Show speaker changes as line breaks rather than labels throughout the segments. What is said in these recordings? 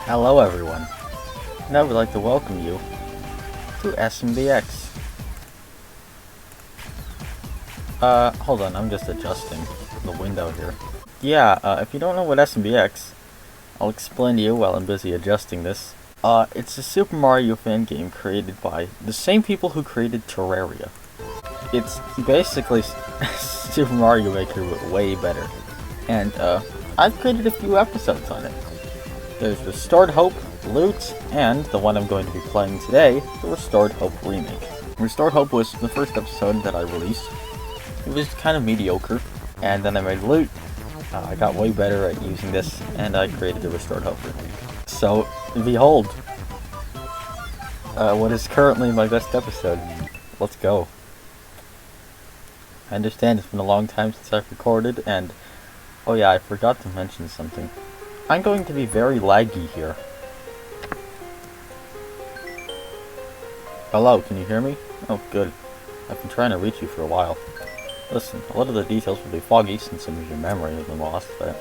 Hello everyone, and I would like to welcome you to SMBX. Hold on, I'm just adjusting the window here. Yeah, if you don't know what SMBX, I'll explain to you while I'm busy adjusting this. It's a Super Mario fan game created by the same people who created Terraria. It's basically Super Mario Maker, but way better. And, I've created a few episodes on it. There's Restored Hope, Loot, and the one I'm going to be playing today, the Restored Hope Remake. Restored Hope was the first episode that I released. It was kind of mediocre, and then I made Loot. I got way better at using this, and I created the Restored Hope Remake. So, behold, what is currently my best episode. Let's go. I understand it's been a long time since I've recorded, and oh yeah, I forgot to mention something. I'm going to be very laggy here. Hello, can you hear me? Oh, good. I've been trying to reach you for a while. Listen, a lot of the details will be foggy since some of your memory has been lost, but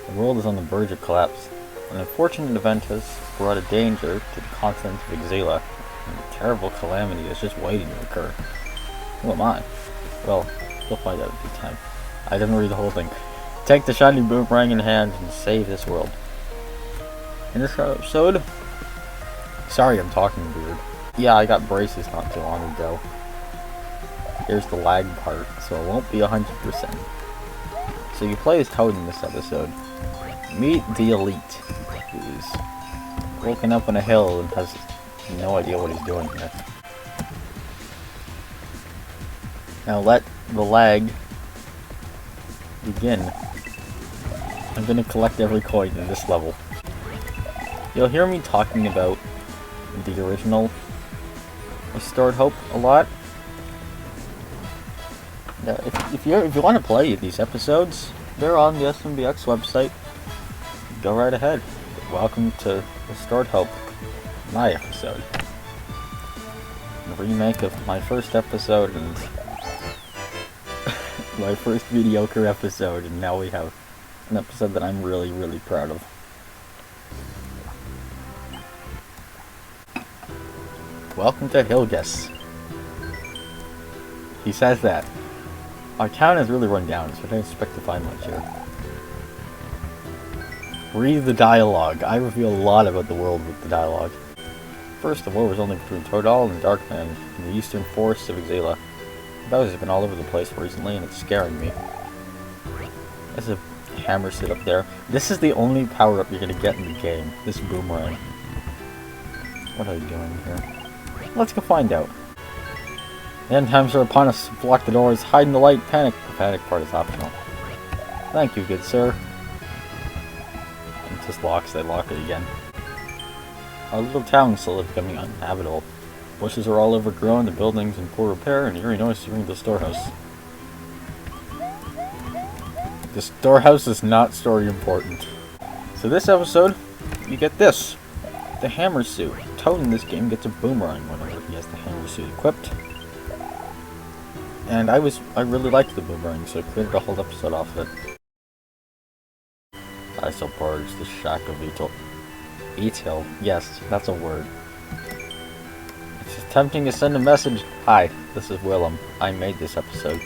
the world is on the verge of collapse. An unfortunate event has brought a danger to the continent of Exila, and a terrible calamity is just waiting to occur. Who am I? Well, you'll find out in due time. I didn't read the whole thing. Take the shiny boomerang in hand and save this world. In this episode... Sorry I'm talking weird. Yeah, I got braces not too long ago. Here's the lag part, so it won't be 100%. So you play as Toad in this episode. Meet the Elite, who's woken up on a hill and has no idea what he's doing here. Now let the lag begin. I'm gonna collect every coin in this level. You'll hear me talking about the original Restored Hope a lot. Now, if you want to play these episodes, they're on the SMBX website. Go right ahead. Welcome to Restored Hope, my episode. A remake of my first episode and my first mediocre episode, and now we have an episode that I'm really, really proud of. Welcome to Hilgus. He says that. My town has really run down, so I don't expect to find much here. Read the dialogue. I reveal a lot about the world with the dialogue. First, the war was only between Tordal and Darkman in the eastern forests of Exila. Bowser's been all over the place recently, and it's scaring me. There's a hammer sit up there. This is the only power-up you're gonna get in the game. This boomerang. What are you doing here? Let's go find out. The end times are upon us. Block the doors. Hide in the light. Panic. The panic part is optional. Thank you, good sir. It just locks. They lock it again. Our little town is slowly becoming uninhabitable. Bushes are all overgrown, the buildings in poor repair, and eerie noise ring the storehouse. The storehouse is not story important. So this episode, you get this. The hammer suit. Toad in this game gets a boomerang whenever he has the hammer suit equipped. And I really liked the boomerang, so I created a whole episode off of it. I so purge the shack of Eatil. Eatil, yes, that's a word. It's attempting to send a message. Hi, this is Wilhem. I made this episode.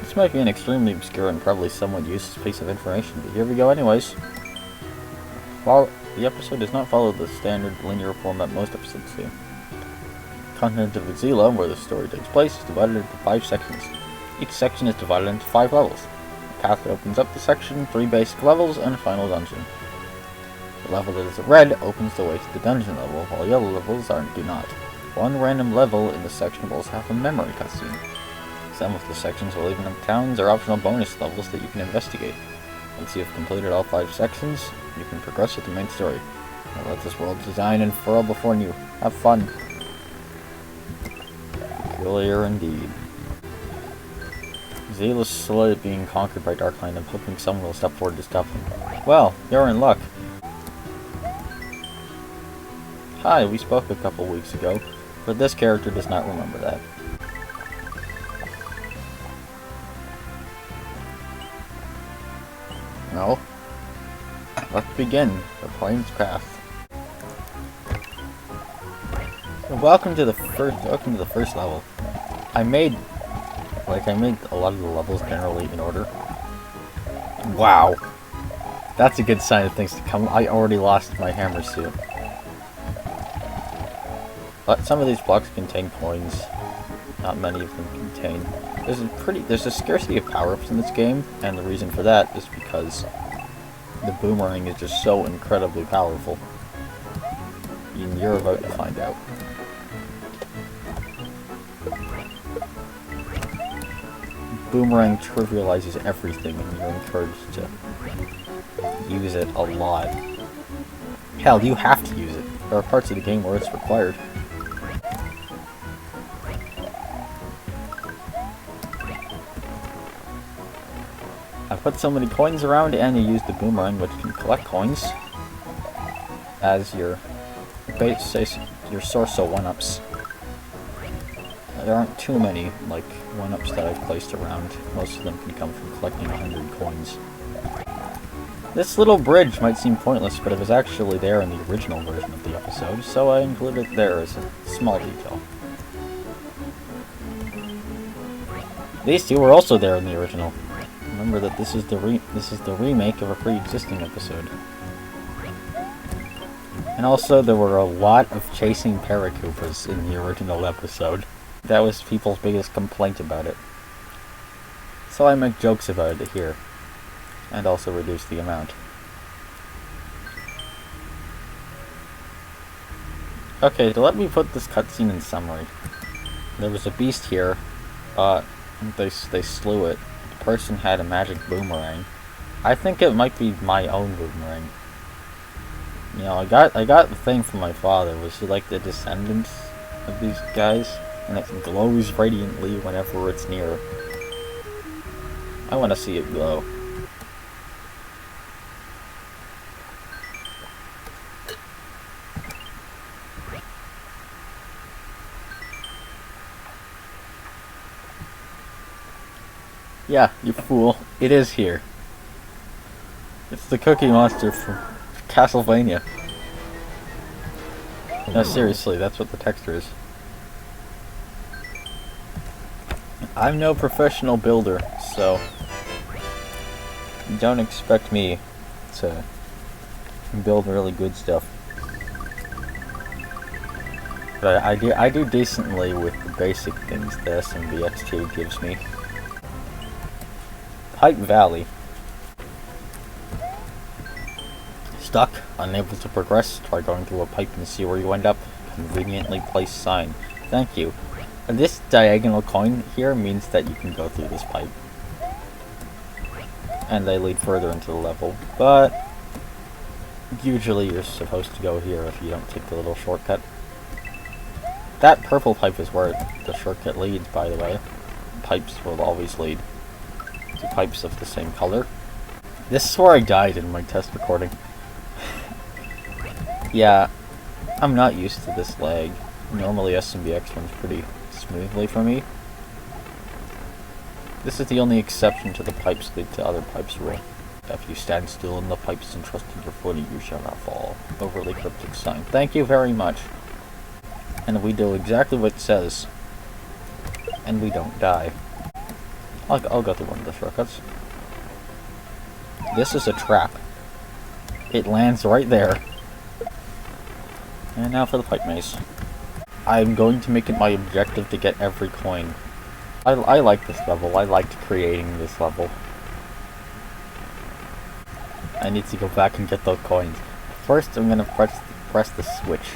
This might be an extremely obscure and probably somewhat useless piece of information, but here we go anyways. While the episode does not follow the standard linear format most episodes do. The continent of Exila, where the story takes place, is divided into 5 sections. Each section is divided into 5 levels. A path that opens up the section, 3 basic levels, and a final dungeon. The level that is red opens the way to the dungeon level, while yellow levels do not. One random level in the section will have a memory cutscene. Some of the sections will even have towns or optional bonus levels that you can investigate. Once you have completed all 5 sections, you can progress with the main story. Now let this world design unfurl before you. Have fun. Peculiar indeed. Exila is slowly being conquered by Darkline. I'm hoping someone will step forward to stop him. Well, you're in luck. Hi, we spoke a couple weeks ago, but this character does not remember that. No? Let's begin the plane's path. Welcome to the first level. I made a lot of the levels generally in order. Wow. That's a good sign of things to come. I already lost my hammer suit. But some of these blocks contain coins. Not many of them contain. There's a scarcity of power-ups in this game, and the reason for that is because the boomerang is just so incredibly powerful. And you're about to find out. Boomerang trivializes everything, and you're encouraged to use it a lot. Hell, you have to use it. There are parts of the game where it's required. I put so many coins around, and you use the boomerang, which can collect coins as your source of one-ups. There aren't too many, like, one-ups that I've placed around. Most of them can come from collecting 100 coins. This little bridge might seem pointless, but it was actually there in the original version of the episode, so I included it there as a small detail. These two were also there in the original. Remember that this is the remake of a pre-existing episode. And also, there were a lot of chasing paratroopers in the original episode. That was people's biggest complaint about it. So I make jokes about it here. And also reduce the amount. Okay, so let me put this cutscene in summary. There was a beast here. They slew it. The person had a magic boomerang. I think it might be my own boomerang. You know, I got the thing from my father. Was he like the descendant of these guys? And it glows radiantly whenever it's near. I want to see it glow. Yeah, you fool. It is here. It's the Cookie Monster from Castlevania. No, seriously, that's what the texture is. I'm no professional builder, so don't expect me to build really good stuff. But I do decently with the basic things the SMBX 2 gives me. Pipe Valley. Stuck? Unable to progress? Try going through a pipe and see where you end up. Conveniently placed sign. Thank you. This diagonal coin here means that you can go through this pipe. And they lead further into the level, but usually you're supposed to go here if you don't take the little shortcut. That purple pipe is where the shortcut leads, by the way. Pipes will always lead to pipes of the same color. This is where I died in my test recording. Yeah, I'm not used to this lag. Normally SMBX runs pretty smoothly for me. This is the only exception to the pipes lead to other pipes rule. If you stand still in the pipes and trust in your footing, you shall not fall. Overly cryptic sign. Thank you very much. And we do exactly what it says. And we don't die. I'll go through one of the shortcuts. This is a trap. It lands right there. And now for the pipe maze. I'm going to make it my objective to get every coin. I like this level. I liked creating this level. I need to go back and get those coins. First, I'm gonna press the switch.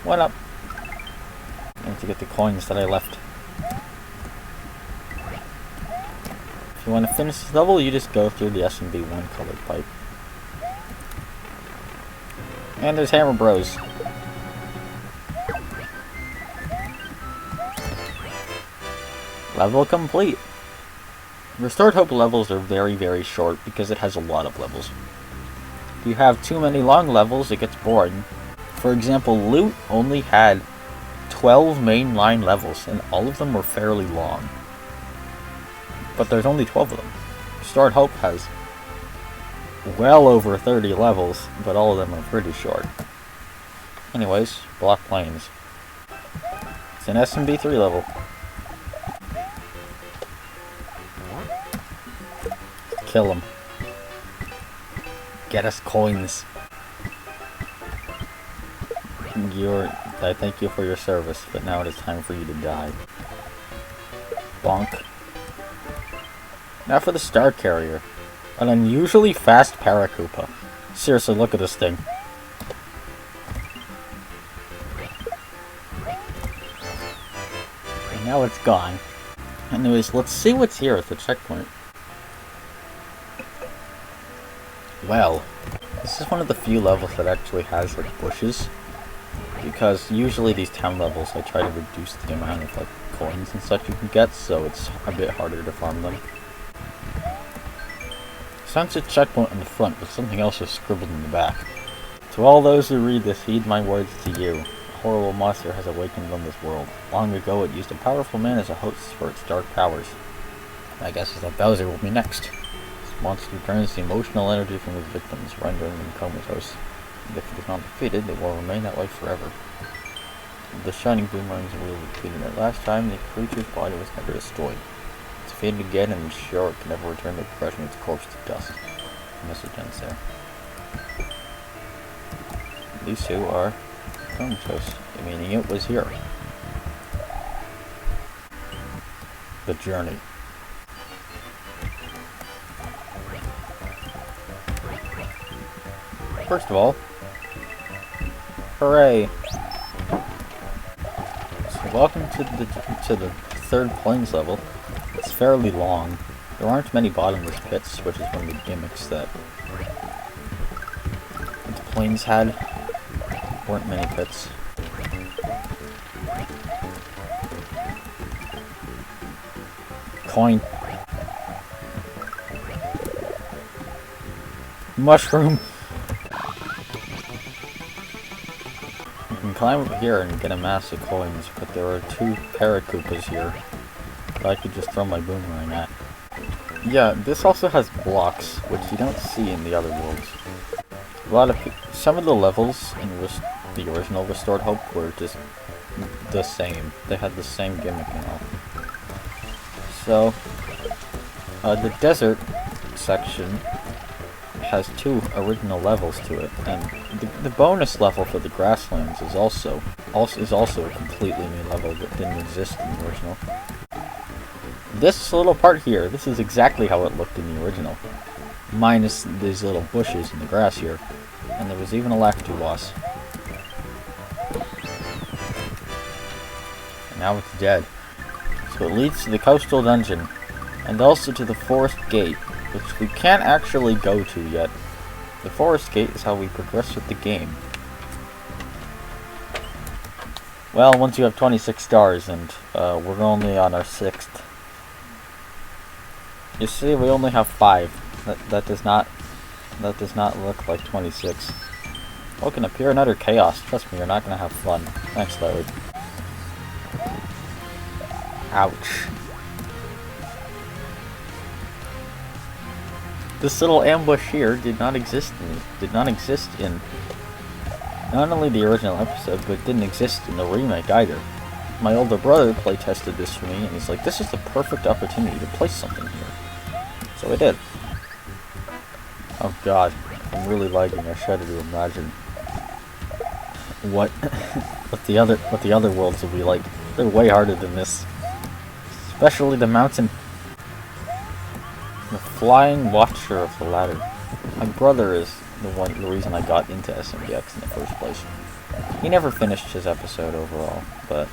One up. I need to get the coins that I left. If you want to finish this level, you just go through the SMB1 colored pipe. And there's Hammer Bros. Level complete. Restored Hope levels are very, very short because it has a lot of levels. If you have too many long levels, it gets boring. For example, Loot only had 12 mainline levels, and all of them were fairly long. But there's only 12 of them. Restored Hope has well over 30 levels, but all of them are pretty short. Anyways, block planes. It's an SMB3 level. Kill him. Get us coins. I thank you for your service, but now it is time for you to die. Bonk. Now for the Star Carrier. An unusually fast Paracupa. Seriously, look at this thing. And now it's gone. Anyways, let's see what's here at the checkpoint. Well, this is one of the few levels that actually has like bushes. Because usually these town levels I try to reduce the amount of like coins and such you can get, so it's a bit harder to farm them. Sounds a checkpoint on the front, but something else is scribbled in the back. To all those who read this, heed my words to you. A horrible monster has awakened on this world. Long ago it used a powerful man as a host for its dark powers. My guess is that Bowser will be next. This monster drains the emotional energy from his victims, rendering them comatose. And if it is not defeated, it will remain that way forever. The shining boomerangs will be defeated it last time, the creature's body was never destroyed. It's faded again, and sure it can never return to crushing its corpse to dust. The message ends there. These two are comatose, meaning it was here. The journey. First of all, hooray! So welcome to the third plains level. It's fairly long. There aren't many bottomless pits, which is one of the gimmicks that the plains had. There weren't many pits. Coin. Mushroom. You can climb up here and get a mass of coins, but there are two Paracupas here that I could just throw my boomerang at. Yeah, this also has blocks, which you don't see in the other worlds. Some of the levels in the original Restored Hope were just the same. They had the same gimmick and all. So, the desert section has two original levels to it, and the bonus level for the grasslands is also a completely new level that didn't exist in the original. This little part here, this is exactly how it looked in the original, minus these little bushes in the grass here, and there was even a Lakitu boss. And now it's dead. So it leads to the coastal dungeon, and also to the forest gate, which we can't actually go to yet. The forest gate is how we progress with the game. Well, once you have 26 stars, and we're only on our 6th. You see, we only have 5. That does not look like 26. Welcome to pure and utter chaos. Trust me, you're not gonna have fun. Thanks, Larry. Ouch. This little ambush here did not exist in not only the original episode, but didn't exist in the remake either. My older brother playtested this for me, and he's like, this is the perfect opportunity to place something here. So I did. Oh god, I'm really lagging. I shudder to imagine what the other worlds will be like. They're way harder than this. Especially the mountain. The Flying Watcher of the Ladder. My brother is the reason I got into SMBX in the first place. He never finished his episode overall, but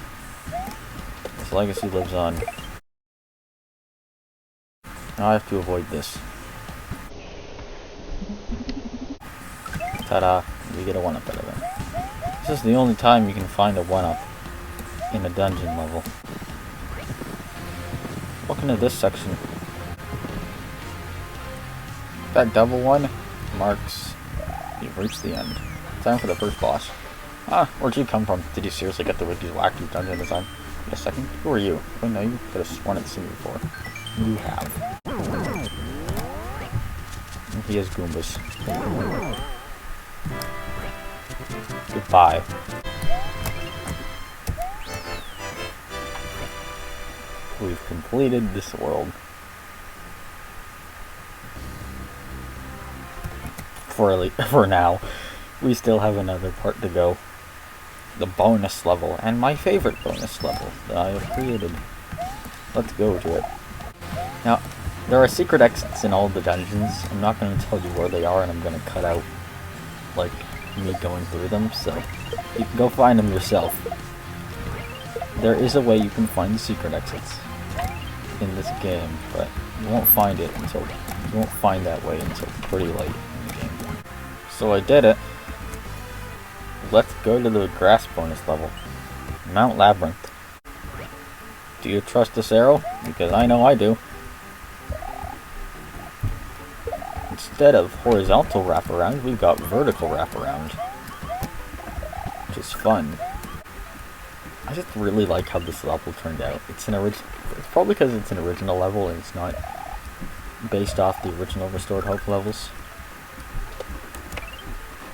his legacy lives on. Now I have to avoid this. Ta-da! You get a 1-up out of it. This is the only time you can find a 1-up in a dungeon level. Welcome to this section. That double one marks you've reached the end. Time for the first boss. Ah, where'd you come from? Did you seriously get the wacky dungeon design? Wait a second, who are you? Oh no, you could have sworn I'd seen you before. You have. He has Goombas. Goodbye. We've completed this world. For now. We still have another part to go. The bonus level, and my favorite bonus level that I have created. Let's go to it. Now, there are secret exits in all the dungeons. I'm not going to tell you where they are, and I'm going to cut out, like, me going through them, so you can go find them yourself. There is a way you can find the secret exits in this game, but you won't find that way until pretty late in the game. So I did it. Let's go to the grass bonus level. Mount Labyrinth. Do you trust this arrow? Because I know I do. Instead of horizontal wraparound, we've got vertical wraparound. Which is fun. I just really like how this level turned out. It's probably because it's an original level and it's not based off the original Restored Hope levels.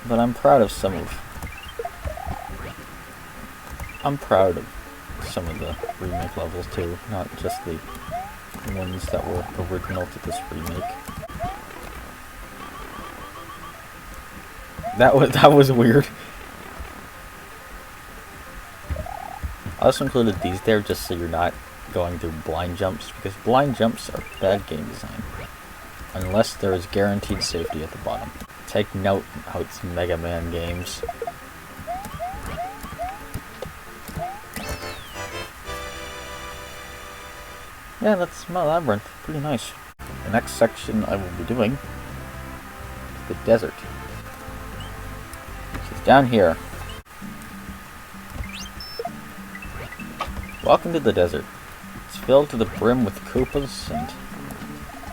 But I'm proud of some of the remake levels too, not just the ones that were original to this remake. That was weird. I also included these there just so you're not going through blind jumps, because blind jumps are bad game design. Unless there is guaranteed safety at the bottom. Take note how it's Mega Man games. Yeah, that's my labyrinth. Pretty nice. The next section I will be doing is the desert. It's down here. Welcome to the desert. It's filled to the brim with Koopas and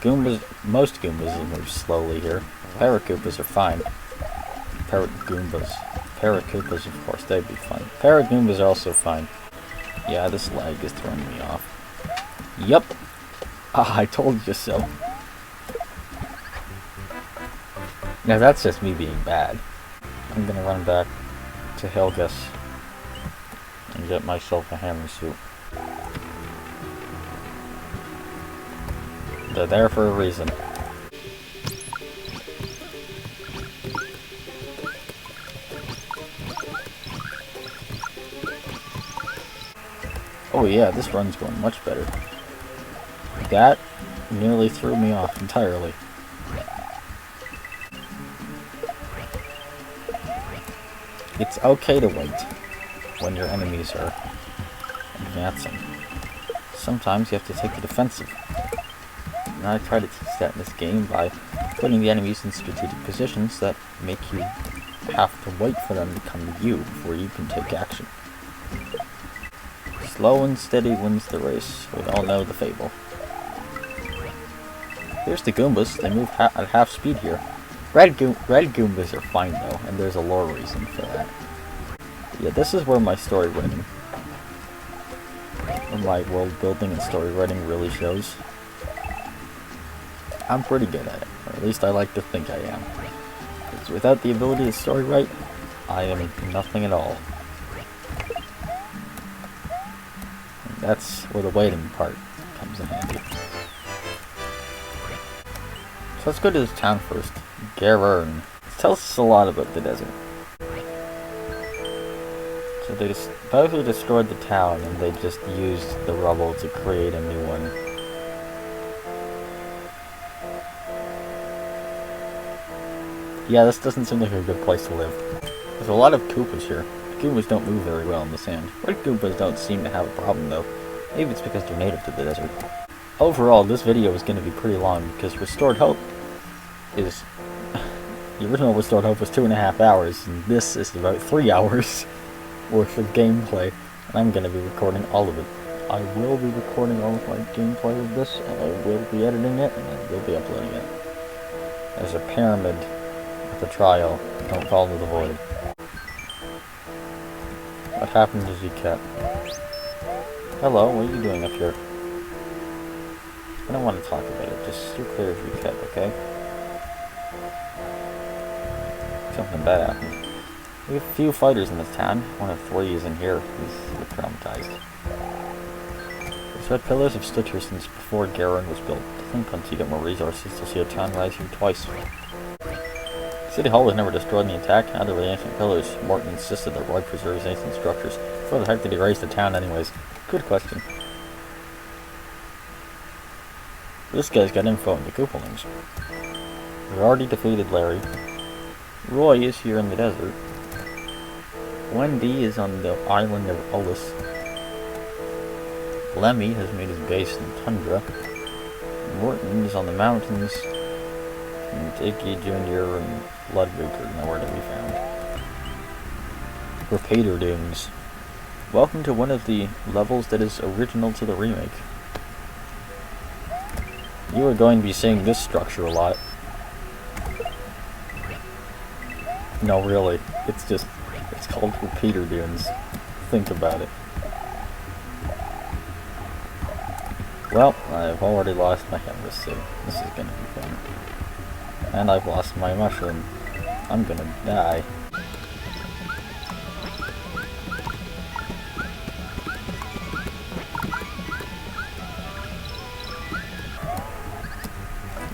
Goombas. Most Goombas will move slowly here. Paracoopas are fine. Paracoopas, of course, they'd be fine. Paragoombas are also fine. Yeah, this lag is throwing me off. Yup. Ah, I told you so. Now that's just me being bad. I'm gonna run back to Helgus and get myself a hammer suit. They're there for a reason. Oh yeah, this run's going much better. That nearly threw me off entirely. It's okay to wait when your enemies are advancing. Sometimes you have to take the defensive. And I try to teach that in this game by putting the enemies in strategic positions that make you have to wait for them to come to you before you can take action. Slow and steady wins the race. We all know the fable. Here's the Goombas. They move at half speed here. Red Goombas are fine though, and there's a lore reason for that. Yeah, this is where my story writing, or my world building and story writing really shows. I'm pretty good at it, or at least I like to think I am. Because without the ability to story write, I am nothing at all. And that's where the waiting part comes in handy. So let's go to this town first. Garern. It tells us a lot about the desert. So they supposedly destroyed the town and they just used the rubble to create a new one. Yeah, this doesn't seem like a good place to live. There's a lot of Koopas here. The Koopas don't move very well in the sand. Red Koopas don't seem to have a problem though. Maybe it's because they're native to the desert. Overall, this video is going to be pretty long because Restored Hope is... the original Restored Hope was 2.5 hours, and this is about 3 hours worth of gameplay, and I'm going to be recording all of it. I will be recording all of my gameplay of this, and I will be editing it, and I will be uploading it. There's a pyramid at the trial. Don't fall into the void. What happened to Ziket? Hello, what are you doing up here? I don't want to talk about it, just steer clear of Ziket, okay? something bad happened. We have a few fighters in this town. One of 3 is in here. He's a bit traumatized. Those red pillars have stood here since before Garen was built. To think once you get more resources, you'll see a town rise here twice. City Hall was never destroyed in the attack, neither were the ancient pillars. Morton insisted that Roy preserves ancient structures. Where the heck did he raise the town anyways? Good question. This guy's got info on the Koopalings. We've already defeated Larry. Roy is here in the desert. Wendy is on the island of Ullus. Lemmy has made his base in the tundra. Morton is on the mountains. And Iggy Jr. and Ludwig are nowhere to be found. Repeater Dunes. Welcome to one of the levels that is original to the remake. You are going to be seeing this structure a lot. No, really. It's called Repeater Dunes. Think about it. Well, I've already lost my hammer suit. This is gonna be fun. And I've lost my mushroom. I'm gonna die.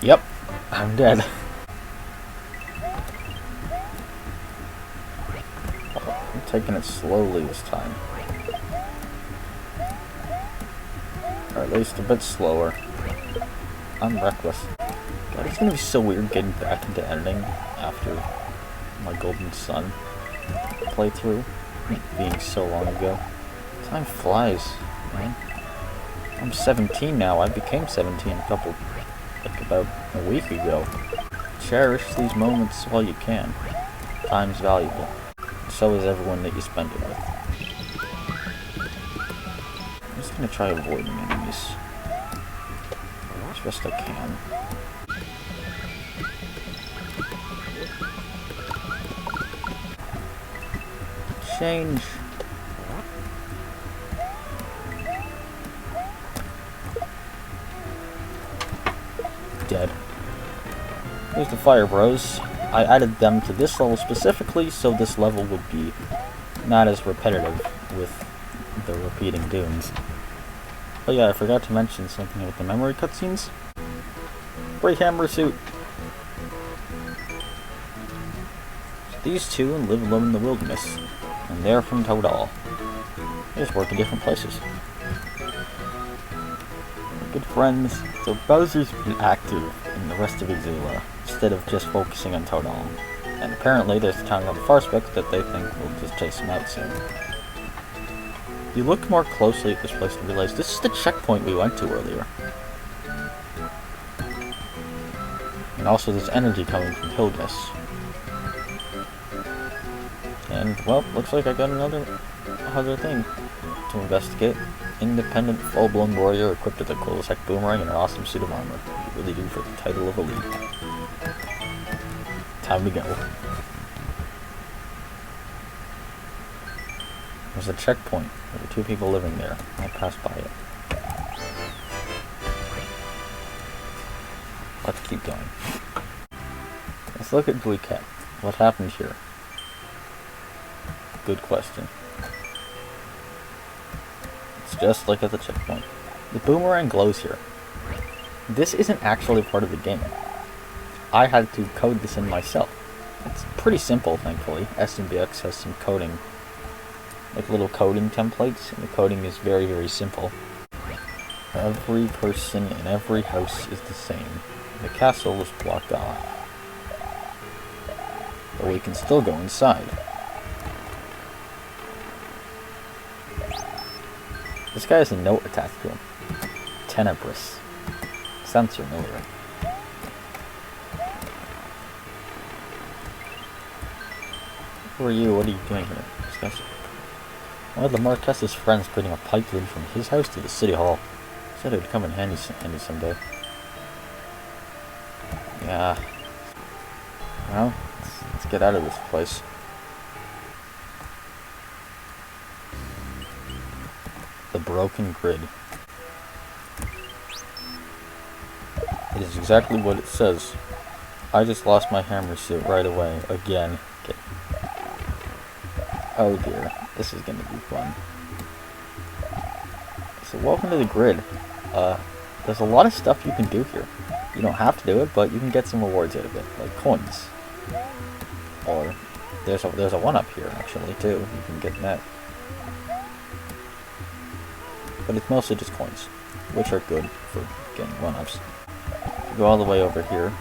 Yep, I'm dead. I'm taking it slowly this time. Or at least a bit slower. I'm reckless. God, it's gonna be so weird getting back into editing after my Golden Sun playthrough being so long ago. Time flies, man. I'm 17 now. I became 17 about a week ago. Cherish these moments while you can. Time's valuable. So is everyone that you spend it with. I'm just gonna try avoiding enemies as best I can. Change. Dead. Here's the Fire Bros. I added them to this level specifically so this level would be not as repetitive with the repeating dunes. Oh yeah, I forgot to mention something with the memory cutscenes. Great hammer suit! These two live alone in the wilderness, and they're from Toadall. They just work in different places. Good friends, so Bowser's been active in the rest of Exila, instead of just focusing on Toadall. And apparently there's a town called Farspec that they think will just chase him out soon. If you look more closely at this place and realize this is the checkpoint we went to earlier. And also there's energy coming from Hilgus. And, well, looks like I got another thing to investigate. Independent, full-blown warrior equipped with a cool-as-heck boomerang and an awesome suit of armor. You really do for the title of elite. Time to go. There's a checkpoint. There were 2 people living there. I passed by it. Let's keep going. Let's look at Buiket. What happened here? Good question. It's just like at the checkpoint. The boomerang glows here. This isn't actually part of the game. I had to code this in myself. It's pretty simple, thankfully. SMBX has some coding, like little coding templates, and the coding is very, very simple. Every person in every house is the same. The castle is blocked off. But we can still go inside. This guy has a note attached to him. Tenebris. Sounds familiar. Who are you? What are you doing here? Discuss. One of the Marques's friends putting a pipe lead from his house to the city hall. Said it would come in handy someday. Yeah. Well, let's get out of this place. The broken grid. It is exactly what it says. I just lost my hammer suit right away, again. Okay. Oh dear, this is gonna be fun. So welcome to the grid. There's a lot of stuff you can do here. You don't have to do it, but you can get some rewards out of it, like coins. Or there's a 1-up here actually too. You can get that. But it's mostly just coins, which are good for getting 1-ups. You go all the way over here.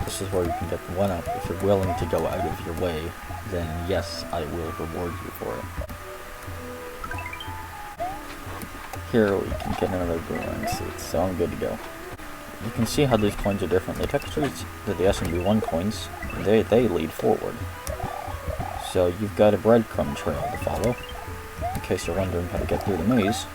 This is where you can get the 1-up. If you're willing to go out of your way, then yes, I will reward you for it. Here we can get another boomerang suit, so I'm good to go. You can see how these coins are different. The textures to the SMB1 coins, they lead forward. So you've got a breadcrumb trail to follow, in case you're wondering how to get through the maze.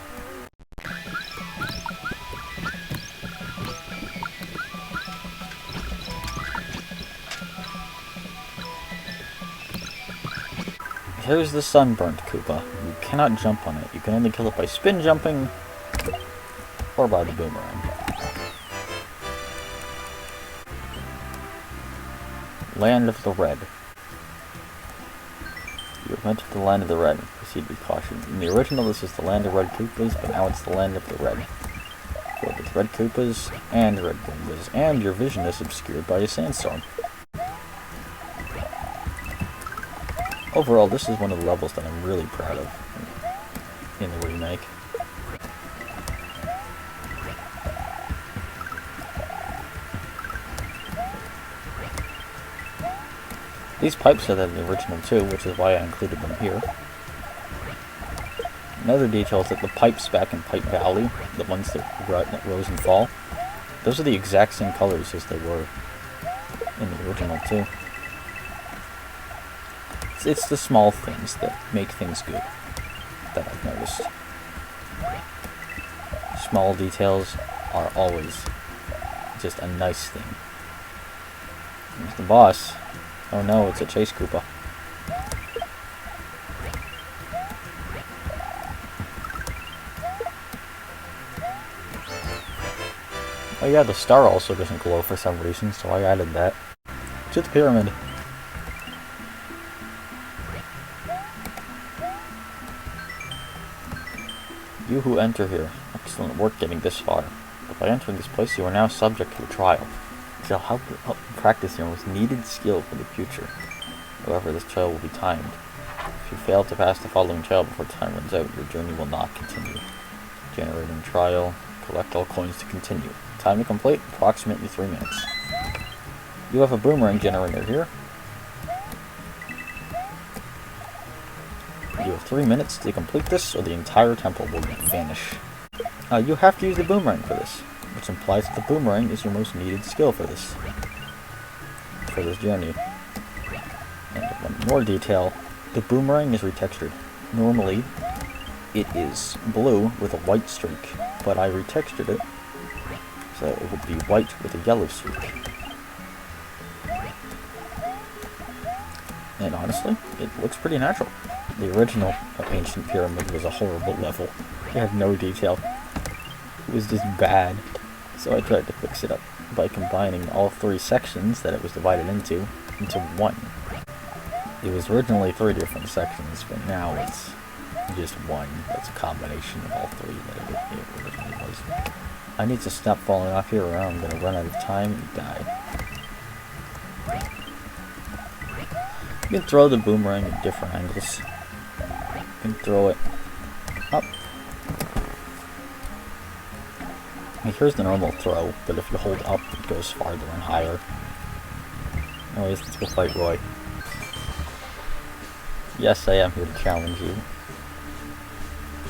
Here's the sunburnt Koopa. You cannot jump on it. You can only kill it by spin jumping or by the boomerang. Land of the Red. You have entered the Land of the Red. Proceed with caution. In the original, this is the Land of Red Koopas, but now it's the Land of the Red. Filled with red Koopas and red Goombas, and your vision is obscured by a sandstorm. Overall, this is one of the levels that I'm really proud of in the remake. These pipes are there in the original too, which is why I included them here. Another detail is that the pipes back in Pipe Valley, the ones that rose and fall, those are the exact same colors as they were in the original too. It's the small things that make things good that I've noticed. Small details are always just a nice thing. Here's the boss. Oh no, it's a Chase Koopa. Oh yeah, the star also doesn't glow for some reason, so I added that. To the pyramid. You who enter here, excellent work getting this far. But by entering this place, you are now subject to a trial. It shall help you practice your most needed skill for the future. However, this trial will be timed. If you fail to pass the following trial before time runs out, your journey will not continue. Generating trial. Collect all coins to continue. Time to complete, approximately 3 minutes. You have a boomerang generator here. You have 3 minutes to complete this, or the entire temple will vanish. You have to use the boomerang for this, which implies that the boomerang is your most needed skill for this journey. And one more detail, the boomerang is retextured. Normally, it is blue with a white streak, but I retextured it so it would be white with a yellow streak. And honestly, it looks pretty natural. The original Ancient Pyramid was a horrible level. It had no detail. It was just bad. So I tried to fix it up by combining all 3 sections that it was divided into one. It was originally 3 different sections, but now it's just one. That's a combination of all 3 that it originally was. I need to stop falling off here or I'm gonna run out of time and die. You can throw the boomerang at different angles. You can throw it up. Here's the normal throw, but if you hold up, it goes farther and higher. Anyways, let's go fight Roy. Yes, I am here to challenge you.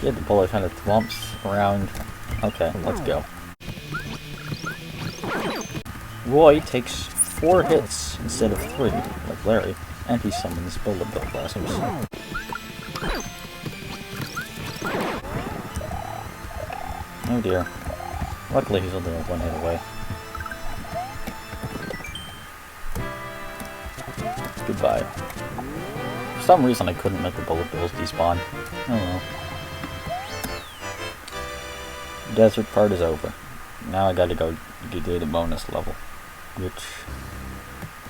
You had to pull a kind of thwomps around. Okay, let's go. Roy takes 4 hits instead of 3, like Larry. And he summons bullet bill blasters. Oh dear. Luckily he's only 1 hit away. Goodbye. For some reason I couldn't make the bullet bills despawn. Oh well. The desert part is over. Now I gotta go do the bonus level. Which,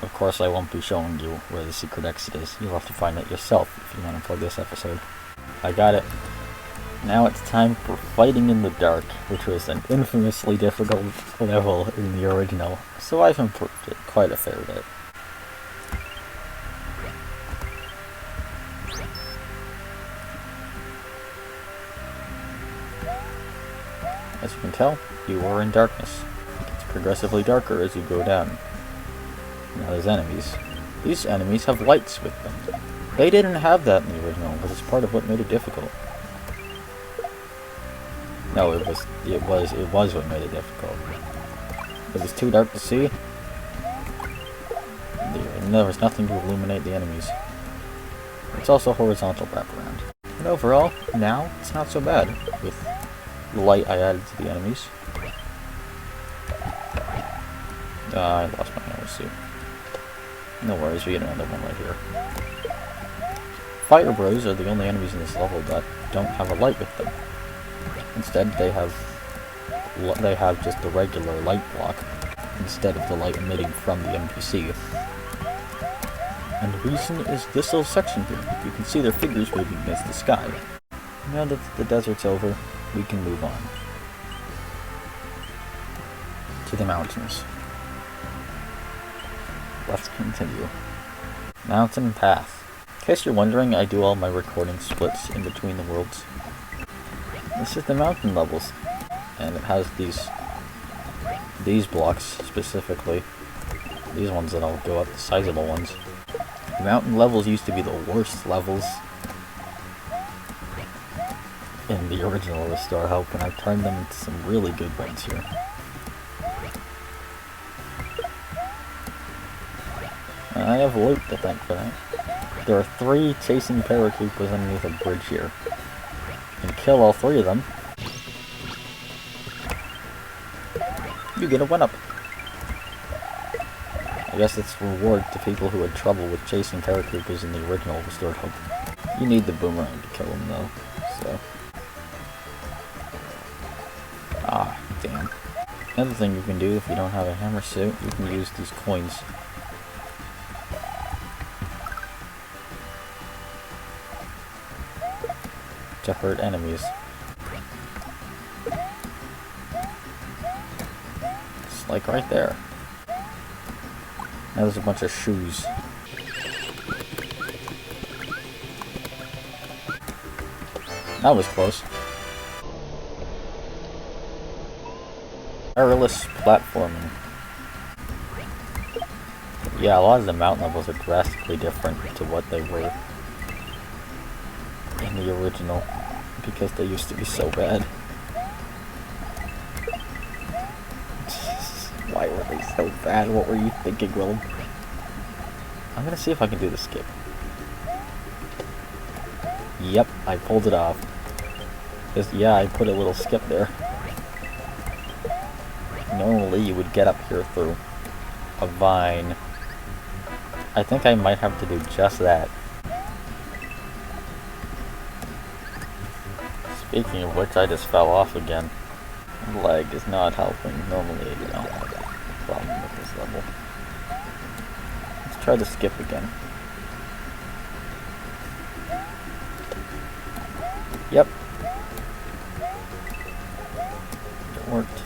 of course, I won't be showing you where the secret exit is. You'll have to find it yourself if you want to play this episode. I got it. Now it's time for Fighting in the Dark, which was an infamously difficult level in the original, so I've improved it quite a fair bit. As you can tell, you are in darkness. It gets progressively darker as you go down. Now there's enemies. These enemies have lights with them. They didn't have that in the original, but it's part of what made it difficult. No, it was what made it difficult. It was too dark to see. There was nothing to illuminate the enemies. It's also horizontal wraparound. But overall, now it's not so bad with the light I added to the enemies. I lost my hammer suit. No worries, we get another one right here. Fire Bros are the only enemies in this level that don't have a light with them. Instead, they have just the regular light block instead of the light emitting from the NPC. And the reason is this little section here. You can see their figures waving against the sky. Now that the desert's over, we can move on to the mountains. Let's continue. Mountain Path. In case you're wondering, I do all my recording splits in between the worlds. This is the mountain levels, and it has these blocks specifically. These ones that I'll go up, the sizable ones. The mountain levels used to be the worst levels in the original Restored Hope, and I've turned them into some really good ones here. I have loot to thank for that. There are 3 chasing paratroopers underneath a bridge here. You can kill all 3 of them. You get a 1-up. I guess it's reward to people who had trouble with chasing paratroopers in the original Restored Hope. You need the boomerang to kill them though, so... Ah, damn. Another thing you can do if you don't have a hammer suit, you can use these coins. To hurt enemies. Just like right there. Now there's a bunch of shoes. That was close. Perilous platforming. Yeah, a lot of the mountain levels are drastically different to what they were in the original, because they used to be so bad. Why were they so bad? What were you thinking, Willem? I'm gonna see if I can do the skip. Yep, I pulled it off. Yeah, I put a little skip there. Normally you would get up here through a vine. I think I might have to do just that. Speaking of which, I just fell off again. Lag is not helping. Normally I don't have a problem with this level. Let's try to skip again. Yep. It worked.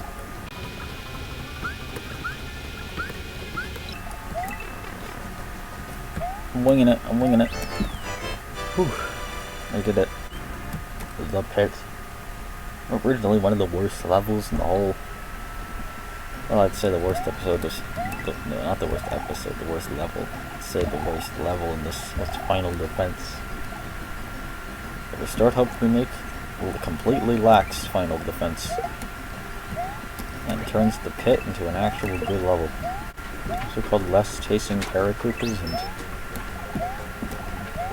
I'm winging it. I'm winging it. Whew. I did it. The pit. Originally one of the worst levels in the whole... Well, I'd say the worst episode was... No, not the worst episode, the worst level. I'd say the worst level in this final defense. The Restored Hope remake completely lacks final defense. And turns the pit into an actual good level. So called less chasing paratroopers and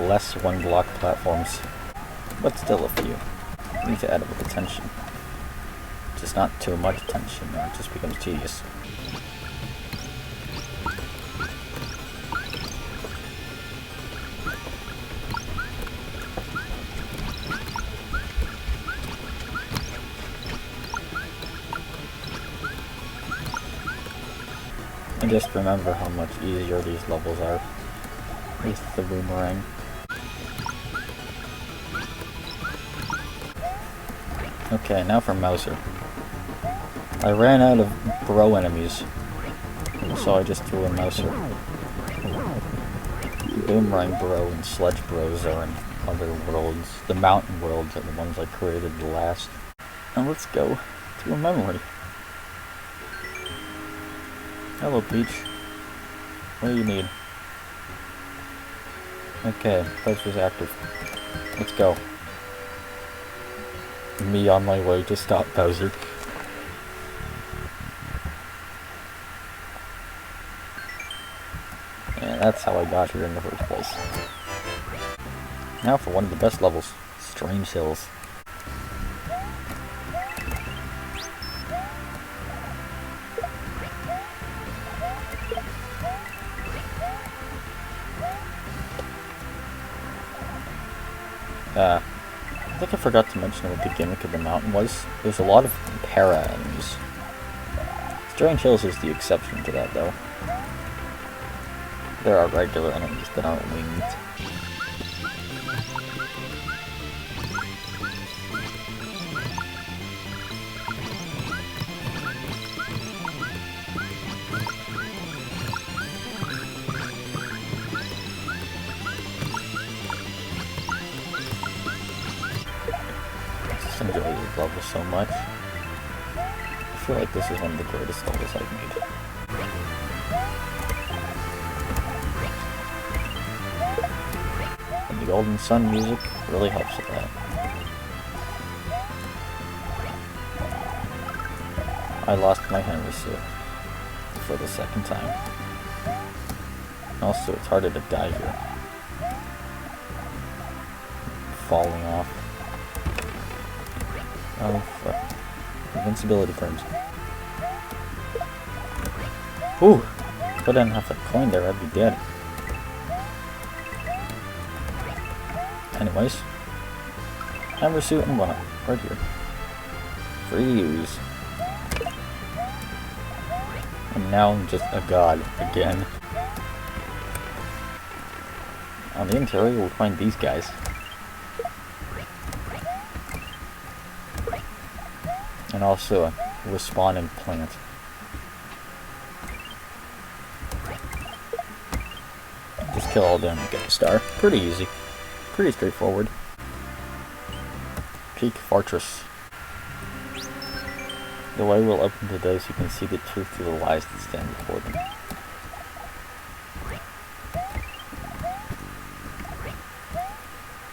less one-block platforms. But still a few. You need to add it with attention. Just not too much attention, or it just becomes tedious. Just remember how much easier these levels are with the boomerang. Okay, now for Mouser. I ran out of bro enemies, so I just threw a Mouser. Boomerang Bro and Sledge Bros are in other worlds. The mountain worlds are the ones I created the last. Now let's go to a memory. Hello, Peach. What do you need? Okay, Bowser's active. Let's go. Me on my way to stop Bowser. And that's how I got here in the first place. Now for one of the best levels, Strange Hills. I think I forgot to mention what the gimmick of the mountain was. There's a lot of para-enemies. Strange Hills is the exception to that, though. There are regular enemies that aren't winged. Enjoy these levels so much. I feel like this is one of the greatest levels I've made. And the Golden Sun music really helps with that. I lost my Henry suit for the second time. Also, it's harder to die here. Falling off. Oh, fuck. Invincibility frames. Ooh! If I didn't have that coin there, I'd be dead. Anyways. Hammer suit and 1-up. Right here. Freeze. And now I'm just a god again. On the interior, we'll find these guys. And also a respawning plant. Just kill all of them and get the star. Pretty easy. Pretty straightforward. Peak Fortress. The way will open to those who can see the truth through the lies that stand before them.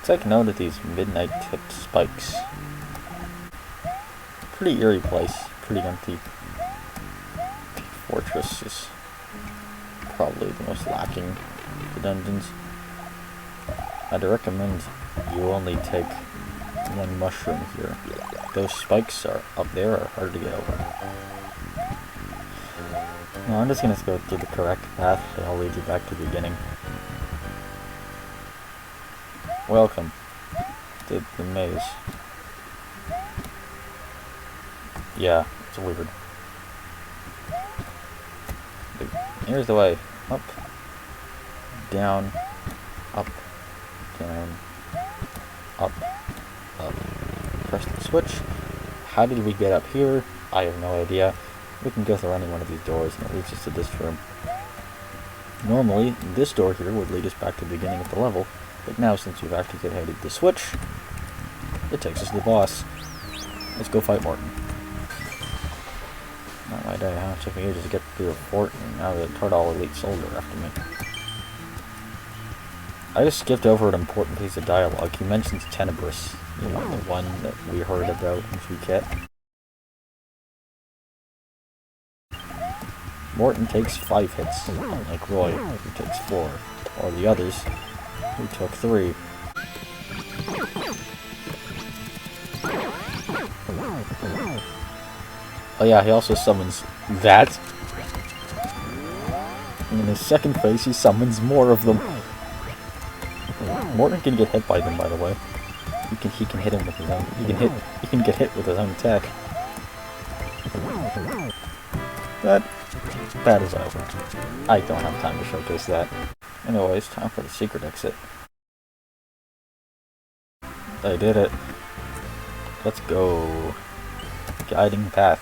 Take note of these midnight tipped spikes. Pretty eerie place, pretty empty. Peak Fortress is probably the most lacking of the dungeons. I'd recommend you only take one mushroom here. Those spikes are up there are hard to get over. No, I'm just gonna go through the correct path and I'll lead you back to the beginning. Welcome to the maze. Yeah, it's weird. Here's the way. Up. Down. Up. Down. Up. Up. Press the switch. How did we get up here? I have no idea. We can go through any one of these doors and it leads us to this room. Normally, this door here would lead us back to the beginning of the level, but now since we've activated the switch, it takes us to the boss. Let's go fight Morton. Not my day, huh? It took me ages to get through a fort, and now the Turtle Elite Soldier after me. I just skipped over an important piece of dialogue. He mentions Tenebris, you know, the one that we heard about in Phuket. Morton takes 5 hits, unlike Roy, who takes 4, or the others, who took 3. Oh yeah, he also summons that. And in his second phase, he summons more of them. Morton can get hit by them, by the way. He can hit him with his own. He can get hit with his own attack. That That is over. I don't have time to showcase that. Anyways, time for the secret exit. I did it. Let's go. Guiding path.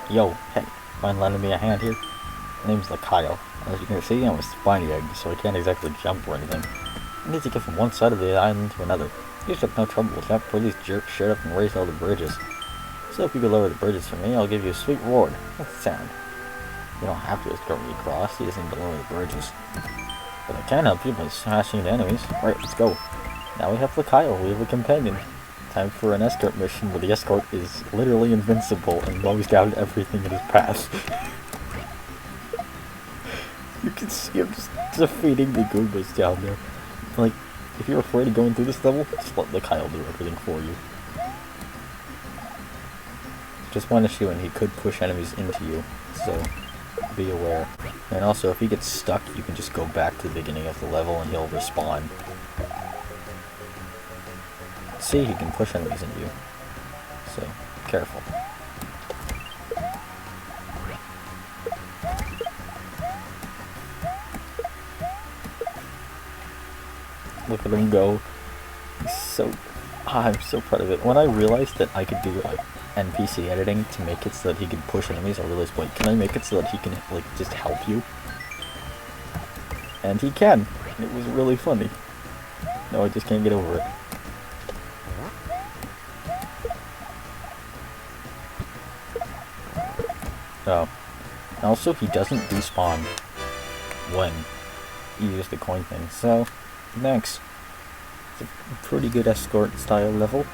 Yo, hey, mind lending me a hand here? My name's Kyle. As you can see, I'm a spiny egg, so I can't exactly jump or anything. I need to get from one side of the island to another. You should have no trouble with that before these jerks showed up and raised all the bridges. So if you could lower the bridges for me, I'll give you a sweet reward. What's the sound? You don't have to escort me across, you just need to lower the bridges. But I can help you by smashing into enemies. Right, let's go. Now we have Kyle, we have a companion. Time for an escort mission where the escort is literally invincible and mows down everything in his path. You can see him just defeating the Goombas down there. Like, if you're afraid of going through this level, just let Kyle do everything for you. Just one issue, and he could push enemies into you, so be aware. And also, if he gets stuck, you can just go back to the beginning of the level and he'll respawn. See, he can push enemies into you, so careful. Look at him go. He's so... I'm so proud of it. When I realized that I could do like NPC editing to make it so that he could push enemies, I realized, wait, can I make it so that he can like just help you? And he can. It was really funny. No, I just can't get over it. Oh. Also, he doesn't respawn when you use the coin thing, so thanks. It's a pretty good escort style level,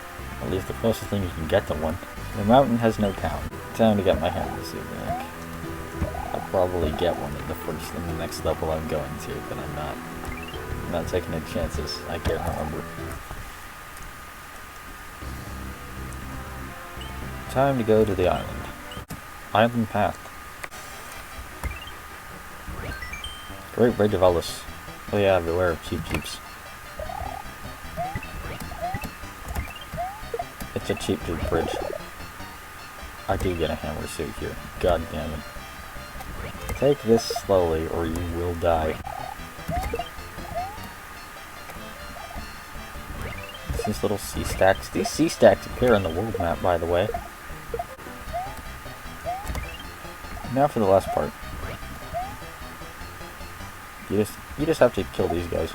at least the closest thing you can get to one. The mountain has no town. Time to get my hand this evening. I'll probably get one in the next level I'm going to, but I'm not taking any chances. I can't remember. Time to go to the island. Island path. Great Bridge of Ellis. Oh yeah, beware of cheap jeeps. It's a cheap jeep bridge. I do get a hammer suit here. God damn it. Take this slowly or you will die. These little sea stacks. These sea stacks appear on the world map, by the way. Now for the last part. You just have to kill these guys.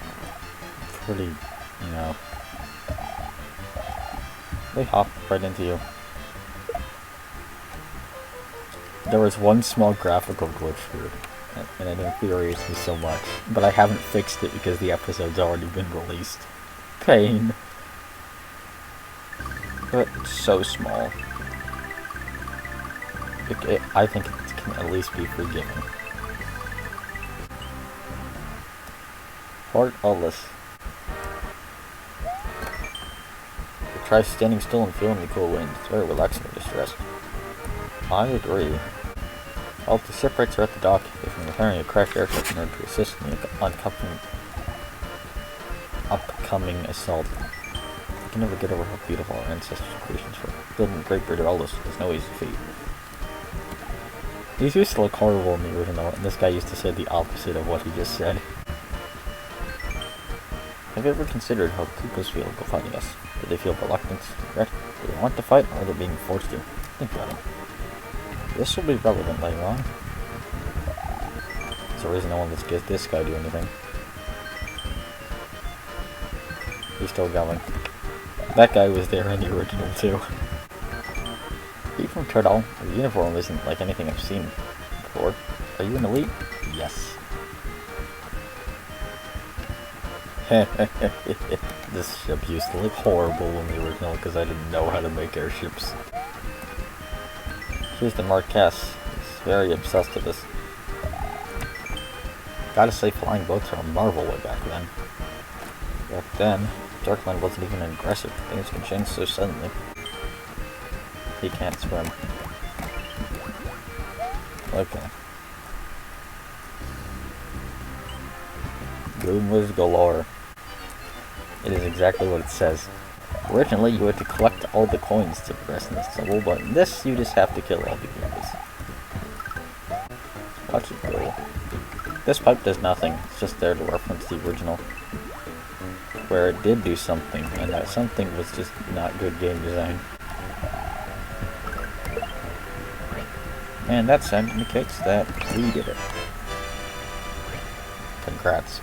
Pretty, you know. They hop right into you. There was one small graphical glitch here, and it infuriates me so much. But I haven't fixed it because the episode's already been released. Pain. But it's so small. I think it can at least be forgiven. Port Ellis. Try standing still and feeling the cool wind. It's very relaxing and distressed. I agree. Well, the shipwrights are at the dock. If I'm repairing a crashed airship in order to assist in the upcoming assault. I can never get over how beautiful our ancestors' creations were. Building the Great Bridge of Ellis is no easy feat. These used to look horrible in the original, and this guy used to say the opposite of what he just said. Have you ever considered how Koopas feel about fighting us? Do they feel reluctance, regret? Do they want to fight, or are they being forced to? Think about it. This will be relevant later on. There's a reason no one lets this guy do anything. He's still going. That guy was there in the original too. Are you from Turtle? Your uniform isn't like anything I've seen before. Are you an elite? Yes. This ship used to look horrible in the original because I didn't know how to make airships. Here's the Marquess. He's very obsessed with this. Gotta say, flying boats are a marvel way back then. Back then, Darkland wasn't even aggressive. Things can change so suddenly. He can't swim. Okay. Goombas galore. It is exactly what it says. Originally, you had to collect all the coins to progress in this level, but in this, you just have to kill all the enemies. Watch it go. This pipe does nothing, it's just there to reference the original. Where it did do something, and that something was just not good game design. And that sound indicates that we did it. Congrats.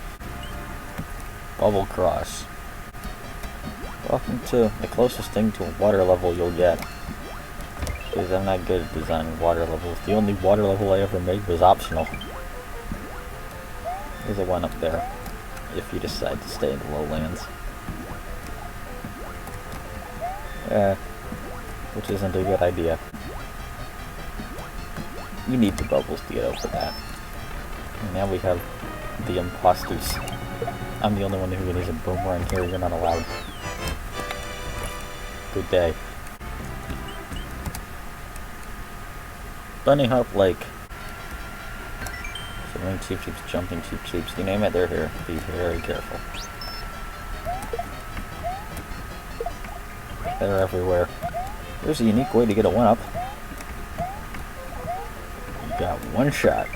Bubble Cross. Welcome to the closest thing to a water level you'll get. Because I'm not good at designing water levels. The only water level I ever made was optional. There's a one up there, if you decide to stay in the lowlands. Which isn't a good idea. You need the bubbles to get over that. And now we have the imposters. I'm the only one who can use a boomerang here, you're not allowed. Good day. Bunny Hop Lake. Swimming Cheep Cheeps, jumping Cheep Cheeps, you name it, they're here. Be very careful. They're everywhere. There's a unique way to get a 1-up. You got one shot.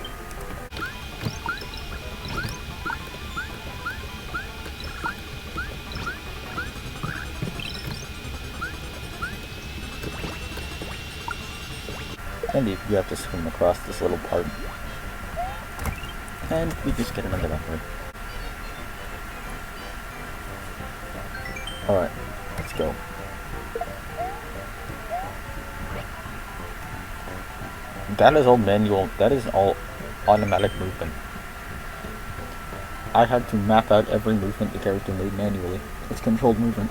And you have to swim across this little part. And we just get another upgrade. Alright, let's go. That is all manual, that is all automatic movement. I had to map out every movement the character made manually. It's controlled movement.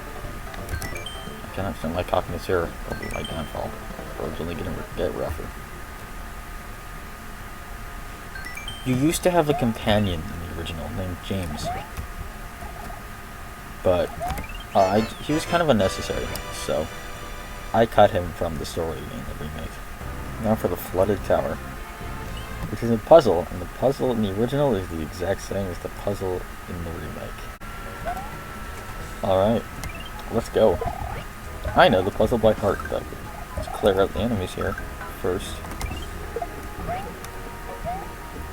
I cannot understand my cockiness here. That'll be my downfall. It's only gonna get rougher. You used to have a companion in the original named James, but he was kind of unnecessary, so I cut him from the story in the remake. Now for the Flooded Tower, which is a puzzle, and the puzzle in the original is the exact same as the puzzle in the remake. Alright, let's go. I know the puzzle by heart, though. Let's clear out the enemies here first.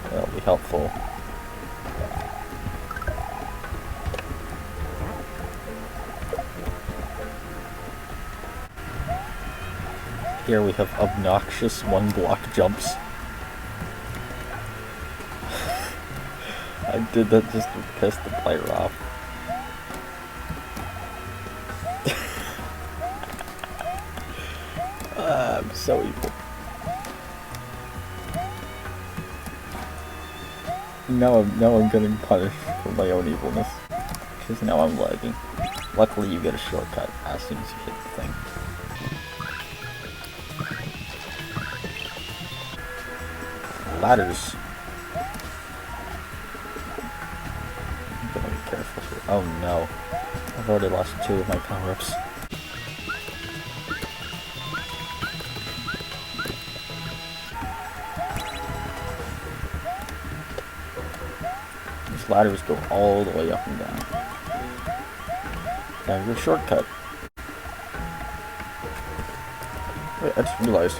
That'll be helpful. Here we have obnoxious 1-block jumps. I did that just to piss the player off. I'm so evil. Now I'm getting punished for my own evilness. Because now I'm lagging. Luckily you get a shortcut as soon as you hit the thing. Ladders. I'm gonna be careful here. Oh no. I've already lost 2 of my power-ups. These ladders go all the way up and down. Now your shortcut. Wait, I just realized.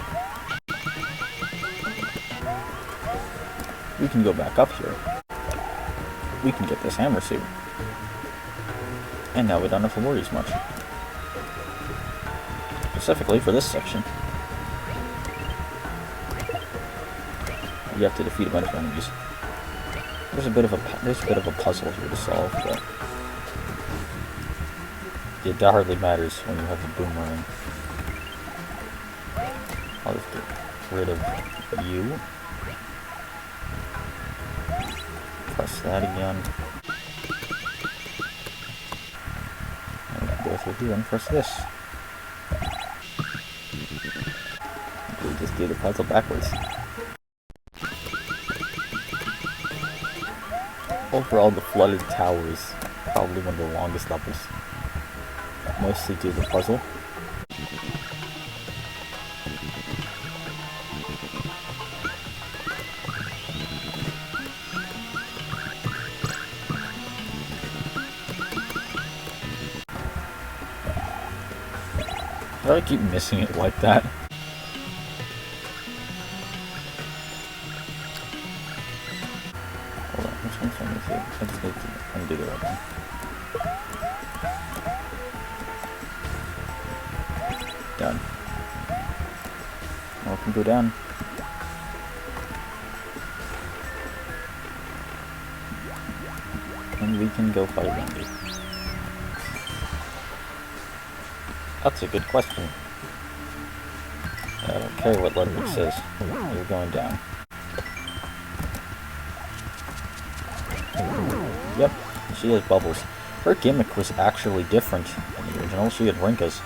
We can go back up here. We can get this hammer suit. And now we don't have to worry as much. Specifically for this section. You have to defeat a bunch of enemies. There's a bit of a puzzle here to solve, but it hardly matters when you have the boomerang. I'll just get rid of you. Press that again. And go through here and press this. We just do the puzzle backwards. Overall, the Flooded Tower is probably one of the longest levels. Mostly due to the puzzle. How do I keep missing it like that? Hold on, which one's on this here? I just need to undo the right one. Done. Now we can go down. And we can go fight Wendy. That's a good question. I don't care what Labyrinth says. You're going down. Yep, she has bubbles. Her gimmick was actually different in the original. She had rinkas.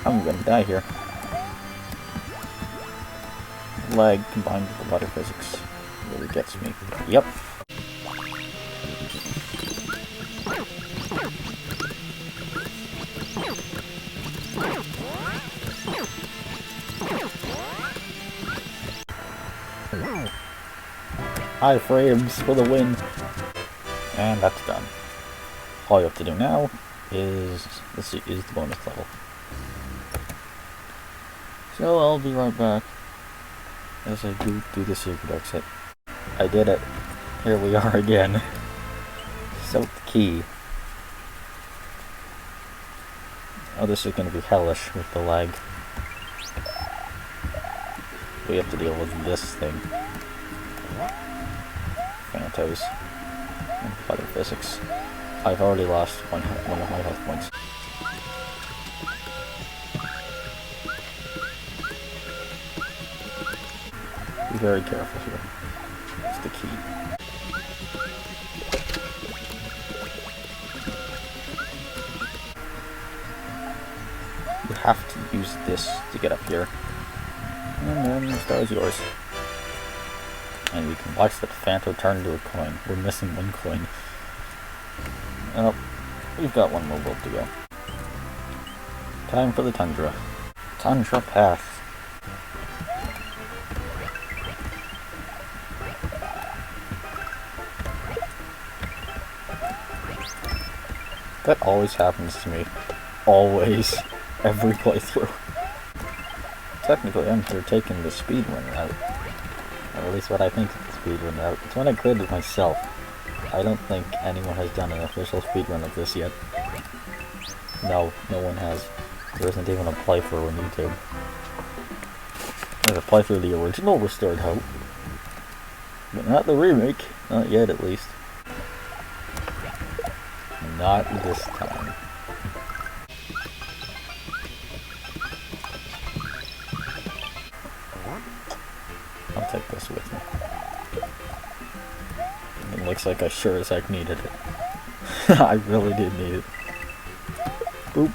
I'm gonna die here. Lag combined with the water physics really gets me. Yep. High frames for the win. And that's done. All you have to do now is the bonus level. So I'll be right back as I go through the secret exit. I did it. Here we are again. So the key. Oh, this is going to be hellish with the lag. We have to deal with this thing. Phantos. And other physics. I've already lost one of my health points. Be very careful here. That's the key. You have to use this to get up here. And then the star is yours. And we can watch the Phanto turn into a coin. We're missing one coin. Oh, we've got one more world to go. Time for the Tundra. Tundra Path. That always happens to me. Always. Every playthrough. Technically, I'm here taking the speedrun route. Or at least what I think is the speedrun route. It's one I created myself. I don't think anyone has done an official speedrun of this yet. No, no one has. There isn't even a playthrough on YouTube. There's a playthrough of the original Restored Hope. But not the remake. Not yet, at least. Not this time. I'll take this with me. It looks like I sure as heck needed it. I really did need it. Boop.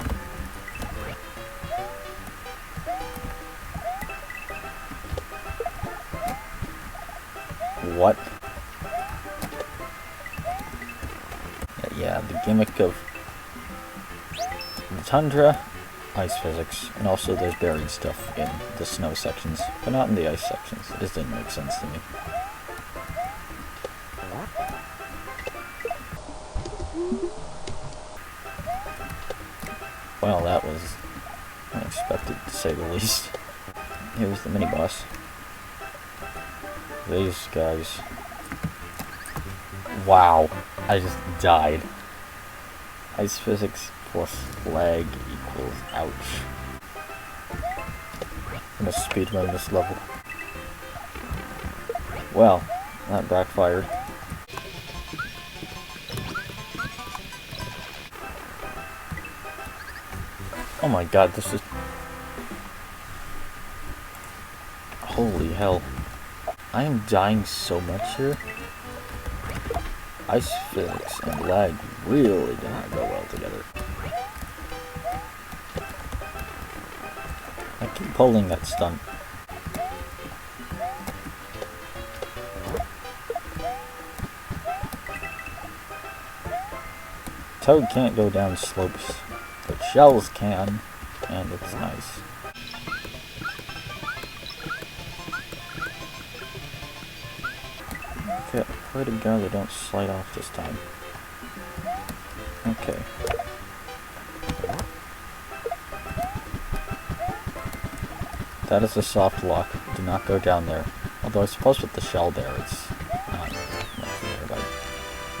What? Yeah, the gimmick of the Tundra, ice physics, and also there's buried stuff in the snow sections, but not in the ice sections. It just didn't make sense to me. Well, that was unexpected to say the least. Here's the mini-boss. These guys. Wow, I just died. Ice physics plus lag equals ouch. I'm gonna speedrun this level. Well, that backfired. Oh my god, this is... Holy hell. I am dying so much here. Ice physics and lag really do not go well together. I keep pulling that stunt. Toad can't go down slopes, but shells can, and it's nice. Okay, pray to God they don't slide off this time. Okay. That is a soft lock. Do not go down there. Although I suppose with the shell there, it's not much there, but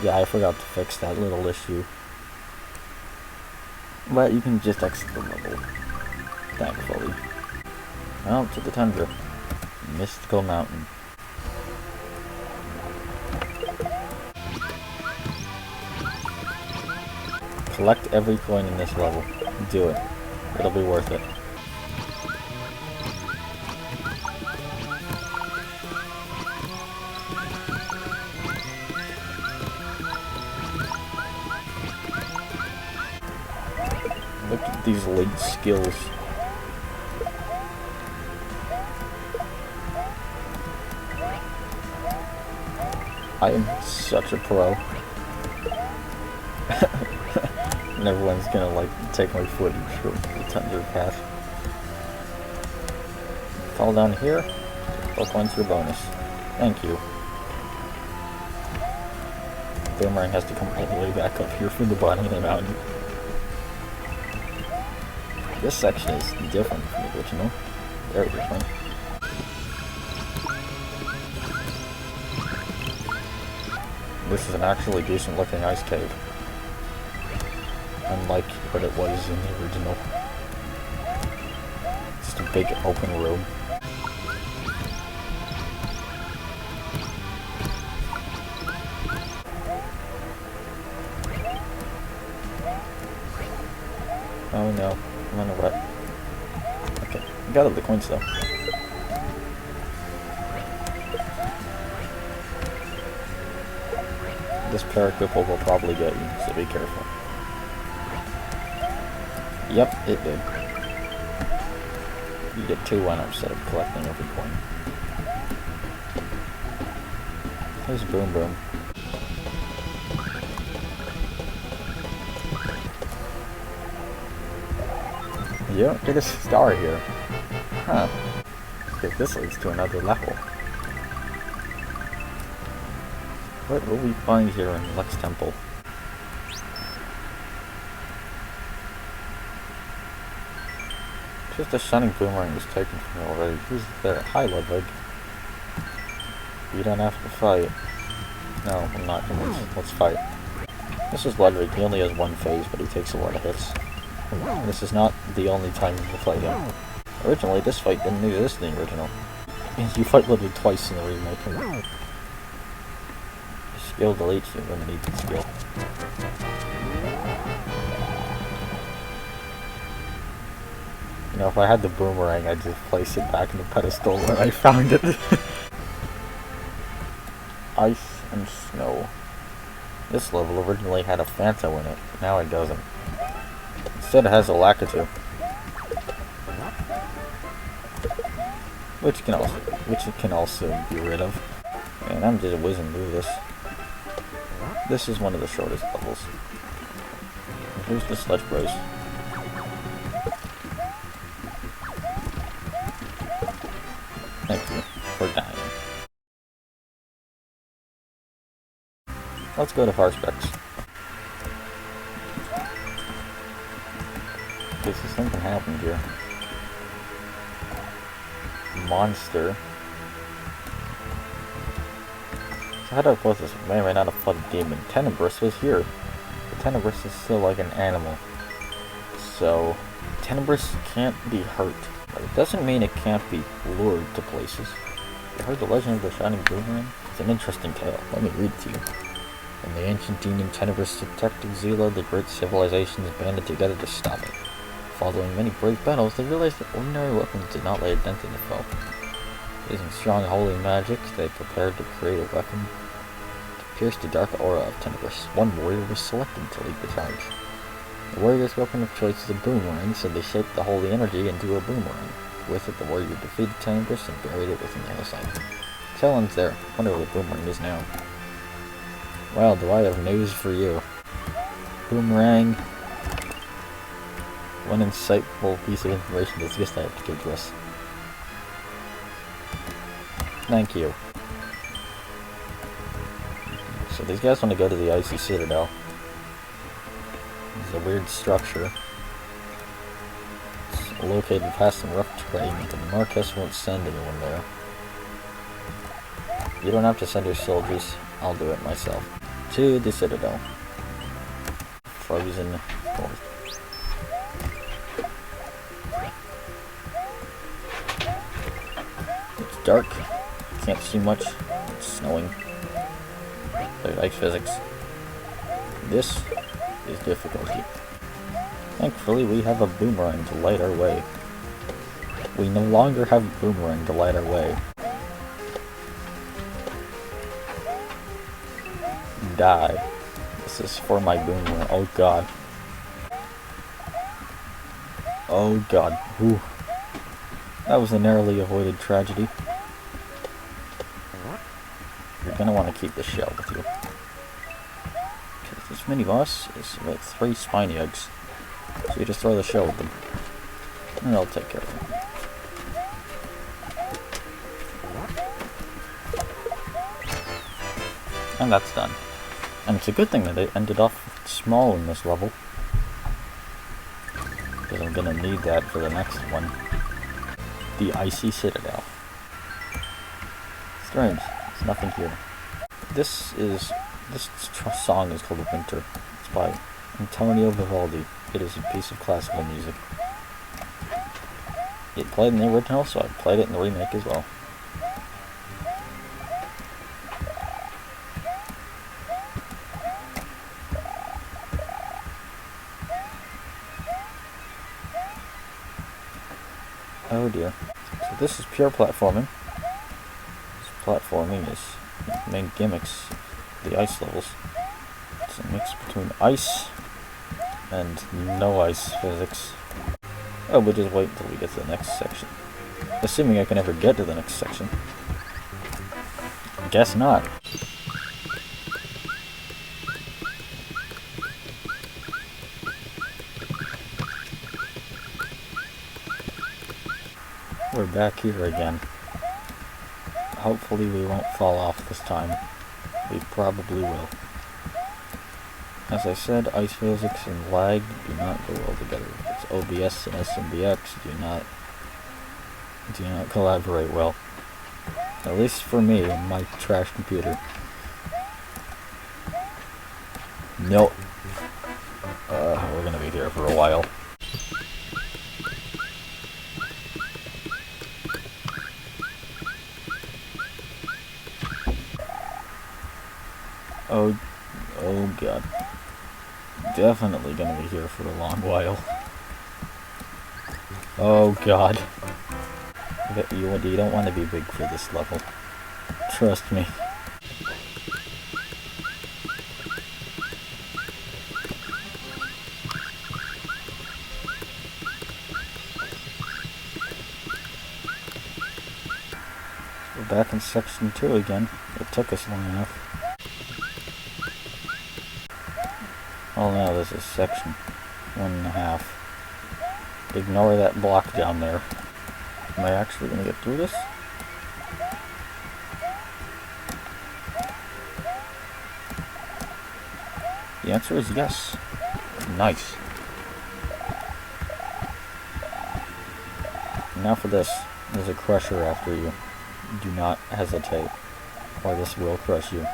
yeah, I forgot to fix that little issue. But you can just exit the level, thankfully. Now to the tundra. Mystical Mountain. Collect every coin in this level. Do it. It'll be worth it. Look at these elite skills. I am such a pro. And everyone's gonna like take my footage from the tundra path. Fall down here. Book one's your bonus. Thank you. Boomerang has to come all the way back up here from the bottom of the mountain. This section is different from the original. Very different. This is an actually decent looking ice cave. Unlike what it was in the original. Just a big open room. Oh no, I'm on a wet. Okay, I got all the coins though. This paracouple will probably get you, so be careful. Yep, it did. You get 2 1-ups instead of collecting every coin. There's Boom Boom. You don't get a star here. Huh. Okay, this leads to another level. What will we find here in Lux Temple? Just a shining boomerang was taken from me already. Who's there? Hi, Ludwig. You don't have to fight. No, I'm not convinced. Let's fight. This is Ludwig. He only has 1 phase, but he takes a lot of hits. This is not the only time you can fight him. Originally, this fight didn't exist in the original. You fight Ludwig twice in the remake. Skill deletes you when you need the skill. You know, if I had the boomerang, I'd just place it back in the pedestal where I found it. Ice and snow. This level originally had a Phanto in it, but now it doesn't. Instead it has a Lakitu. Which it can also be rid of. And I'm just whizzing through this. This is one of the shortest levels. And here's the Sludge Bros. Thank you for dying. Let's go to Farspecs. Okay, so something happened here. Monster. So how do I put this? May or may not have fought a demon. Tenebris was here. But Tenebris is still like an animal. So, Tenebris can't be hurt. But it doesn't mean it can't be lured to places. You heard the legend of the Shining Boomerang? It's an interesting tale. Let me read it to you. When the ancient demon Tenebris detected Zila, the great civilizations banded together to stop it. Following many brave battles, they realized that ordinary weapons did not lay a dent in the foe. Using strong holy magic, they prepared to create a weapon to pierce the dark aura of Tenebris. One warrior was selected to lead the charge. The warrior's weapon of choice is a boomerang, so they shaped the holy energy into a boomerang. With it, the warrior defeated Tenebris and buried it within the hillside. Challenge there. Wonder where the boomerang is now. Well, do I have news for you. Boomerang. One insightful piece of information that's just I have to give to us. Thank you. So these guys want to go to the Icy Citadel. It's a weird structure. It's located past some rough terrain, but the Marquess won't send anyone there. You don't have to send your soldiers. I'll do it myself. To the Citadel. Frozen North. It's dark. Can't see much. It's snowing. There's ice physics. This is difficulty. Thankfully, we have a boomerang to light our way. We no longer have a boomerang to light our way. Die. This is for my boomerang. Oh god. Oh god. Whew. That was a narrowly avoided tragedy. You're gonna want to keep the shell with you. Because this mini-boss is about 3 spiny eggs. So you just throw the shell with them. And I'll take care of them. And that's done. And it's a good thing that it ended off small in this level. Because I'm gonna need that for the next one. The Icy Citadel. Strange. There's nothing here. This song is called Winter. It's by Antonio Vivaldi. It is a piece of classical music. It played in the original, so I played it in the remake as well. Oh dear. So this is pure platforming. This platforming is the main gimmicks of the ice levels. It's a mix between ice and no ice physics. Oh, we'll just wait until we get to the next section. Assuming I can ever get to the next section. Guess not. We're back here again. Hopefully we won't fall off this time. We probably will. As I said, ice physics and lag do not go well together. It's OBS and SMBX do not collaborate well. At least for me and my trash computer. No. We're gonna be here for a while. Oh god. Definitely gonna be here for a long while. Oh god. You don't want to be big for this level. Trust me. We're back in section 2 again. It took us long enough. Oh no, this is section 1.5. Ignore that block down there. Am I actually going to get through this? The answer is yes. Nice. Now for this. There's a crusher after you. Do not hesitate, or this will crush you.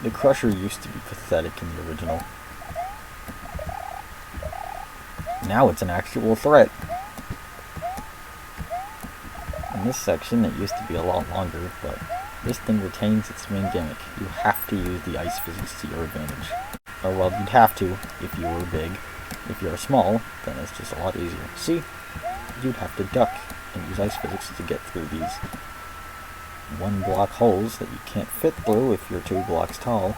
The crusher used to be pathetic in the original. Now it's an actual threat. In this section, it used to be a lot longer, but this thing retains its main gimmick. You have to use the ice physics to your advantage. Or well, you'd have to if you were big. If you're small, then it's just a lot easier. See? You'd have to duck and use ice physics to get through these 1-block holes that you can't fit through if you're 2 blocks tall.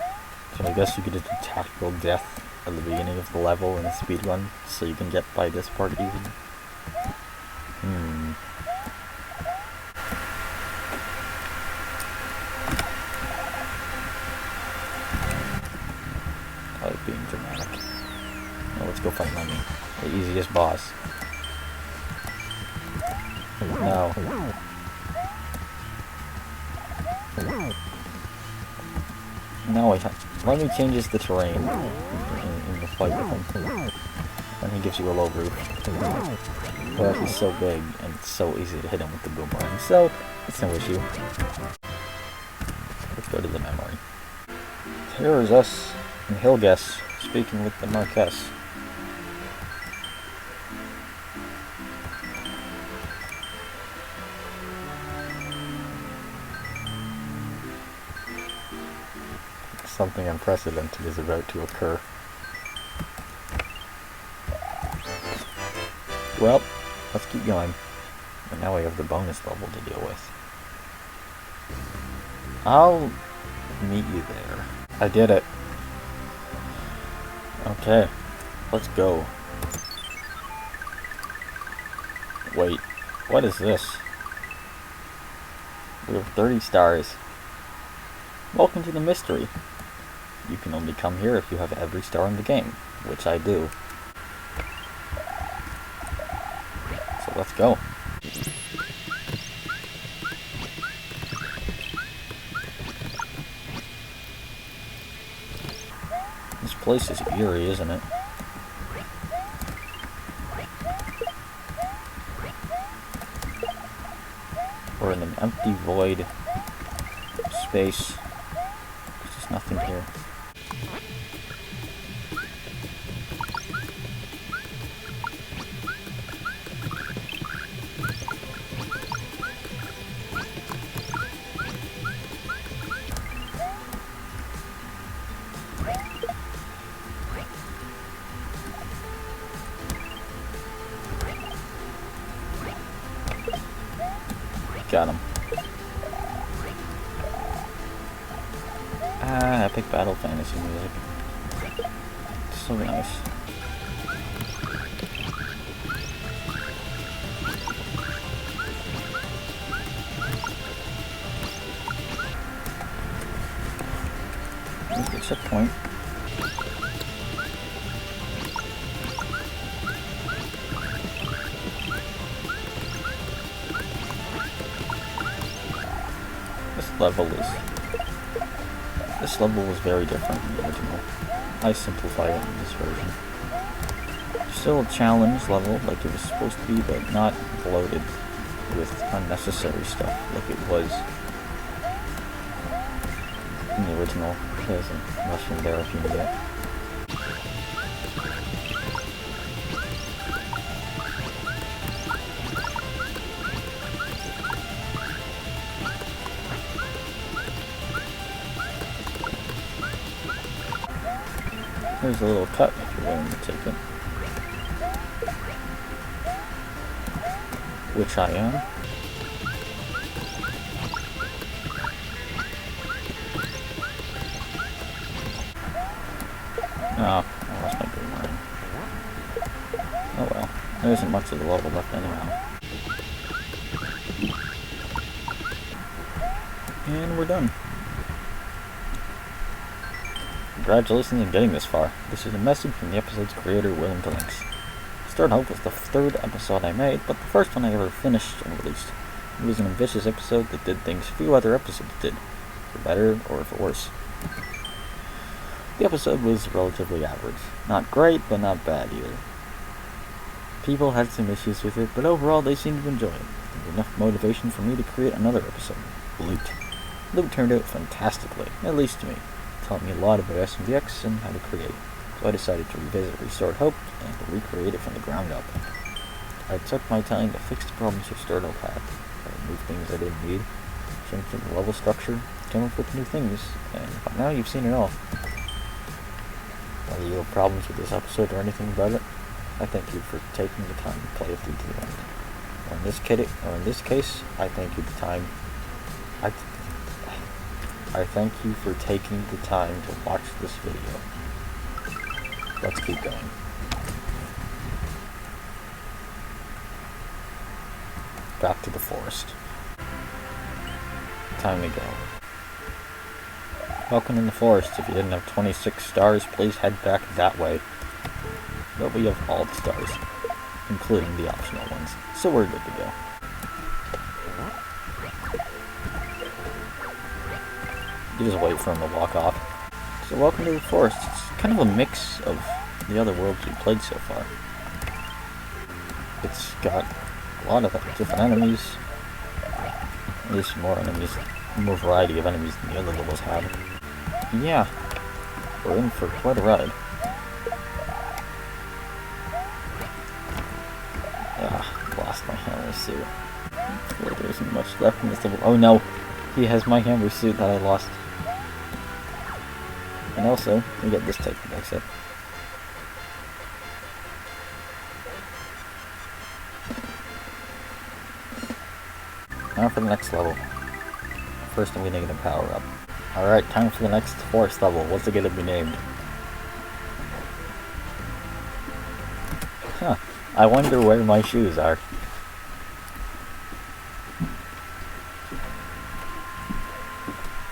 So I guess you could just do tactical death at the beginning of the level in a speedrun, so you can get by this part easy. I like being dramatic. Now let's go fight Mummy, the easiest boss. No. Now Mummy changes the terrain in the fight with him. And he gives you a low roof. But he's so big, and it's so easy to hit him with the boomerang, so it's no issue. Let's go to the memory. Here is us in Hilgess speaking with the Marquess. Something unprecedented is about to occur. Well, let's keep going. And now we have the bonus level to deal with. I'll meet you there. I did it. Okay, let's go. Wait, what is this? We have 30 stars. Welcome to the mystery. You can only come here if you have every star in the game, which I do. So let's go. This place is eerie, isn't it? We're in an empty void space. There's just nothing here. Got him. Epic battle fantasy music. So nice. Here's the checkpoint. This level was very different from the original. I simplified it in this version. Still a challenge level like it was supposed to be, but not bloated with unnecessary stuff like it was in the original. There's a mushroom there if you need it. There's a little cut if you're willing to take it. Which I am. Oh, I lost my boomerang. Oh well. There isn't much of the level left anyhow. And we're done. Congratulations on getting this far. This is a message from the episode's creator, Wilhem. Restored Hope was the third episode I made, but the first one I ever finished and released. It was an ambitious episode that did things few other episodes did, for better or for worse. The episode was relatively average. Not great, but not bad either. People had some issues with it, but overall they seemed to enjoy it. There was enough motivation for me to create another episode, Loot. Loot turned out fantastically, at least to me. Taught me a lot about SMBX and how to create, so I decided to revisit Restored Hope and to recreate it from the ground up. I took my time to fix the problems Restored Hope had. I removed things I didn't need, changed the level structure, came up with new things, and by now you've seen it all. Whether you have problems with this episode or anything about it, I thank you for taking the time to play it through to the end. Or in this case, I thank you the time. I thank you for taking the time to watch this video. Let's keep going. Back to the forest. Time to go. Welcome in the forest. If you didn't have 26 stars, please head back that way. But we have all the stars, including the optional ones, so we're good to go. You just wait for him to walk off. So welcome to the forest. It's kind of a mix of the other worlds we played so far. It's got a lot of different enemies. At least more enemies, more variety of enemies than the other levels had. Yeah, we're in for quite a ride. Lost my hammer suit. Well, there isn't much left in this level. Oh no! He has my hammer suit that I lost. And also, we get this type of exit. Now for the next level. First I'm gonna get a power up. Alright, time for the next forest level. What's it gonna be named? Huh. I wonder where my shoes are.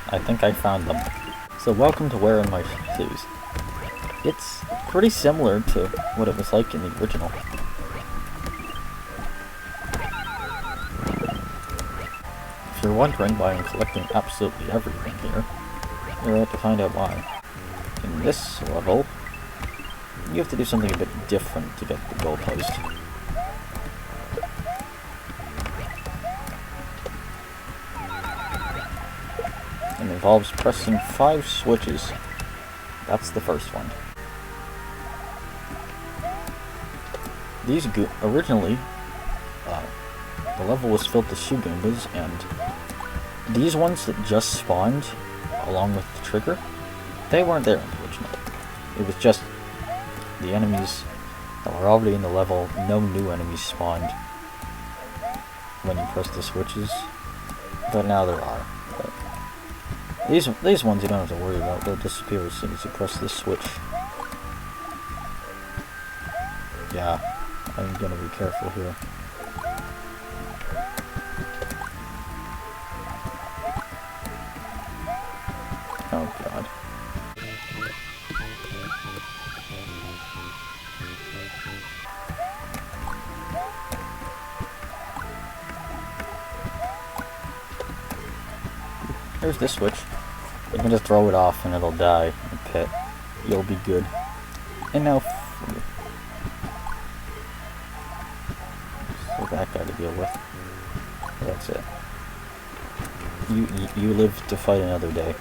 I think I found them. So welcome to Wearing My Shoes. It's pretty similar to what it was like in the original. If you're wondering why I'm collecting absolutely everything here, you're about to find out why. In this level, you have to do something a bit different to get the goalpost. It involves pressing 5 switches. That's the first one. These originally, the level was filled with shoe Goombas, and these ones that just spawned along with the trigger, they weren't there in the original. It was just the enemies that were already in the level. No new enemies spawned when you press the switches, but now there are. But these ones you don't have to worry about. They'll disappear as soon as you press this switch. Yeah, I'm gonna be careful here. Oh god. There's this switch. You can just throw it off and it'll die in a pit. You'll be good. And now so that guy to deal with. That's it. You live to fight another day.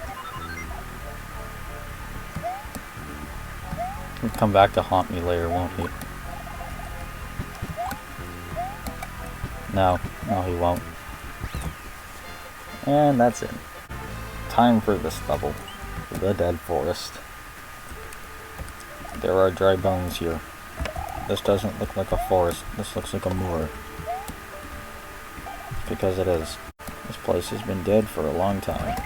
He'll come back to haunt me later, won't he? No, he won't. And that's it. Time for this level. The Dead Forest. There are dry bones here. This doesn't look like a forest. This looks like a moor. Because it is. This place has been dead for a long time.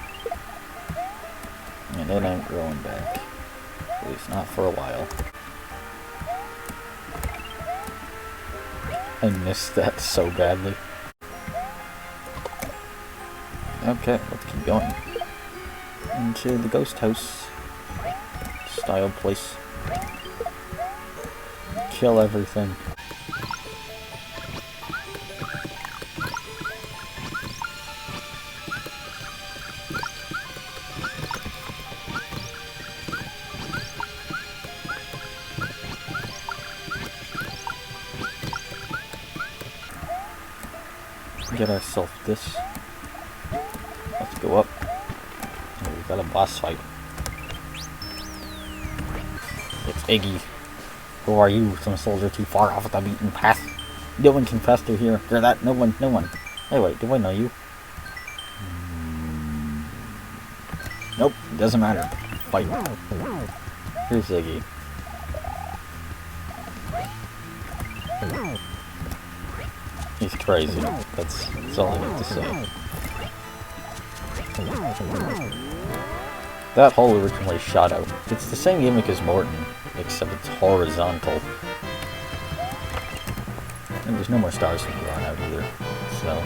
And it ain't growing back. At least not for a while. I missed that so badly. Okay, let's keep going. Into the ghost house style place. Kill everything. Get ourselves this. Let's go up. We got a boss fight. It's Iggy. Who are you? Some soldier too far off the beaten path. No one can pass through here. You're that. No one. Hey, wait. Do I know you? Nope. Doesn't matter. Fight. Here's Iggy. He's crazy. That's all I have to say. That hole originally shot out. It's the same gimmick as Morton, except it's horizontal. And there's no more stars from here on out either. So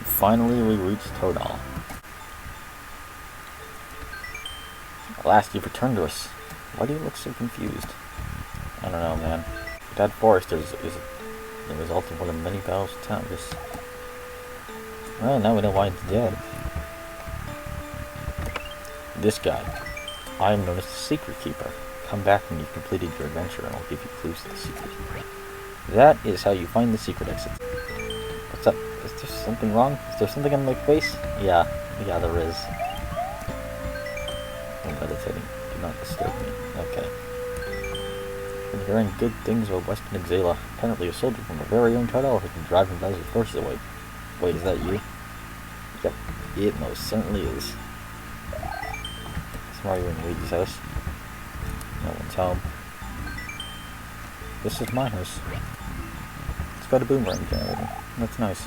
finally we reached Todal. At last you've returned to us. Why do you look so confused? I don't know, man. Dead Forest is the result of one of many battles with towers. Well, now we know why it's dead. This guy. I am known as the Secret Keeper. Come back when you've completed your adventure and I'll give you clues to the secret. That is how you find the secret exit. What's up? Is there something wrong? Is there something on my face? Yeah, there is. I'm meditating. Do not disturb me. Okay. Been hearing good things about Western Exila. Apparently a soldier from our very own Untitled has been driving Bowser's forces away. Wait, is that you? Yep, it most certainly is. Why are you in Luigi's house? No one's home. This is my house. It's got a boomerang generator. That's nice.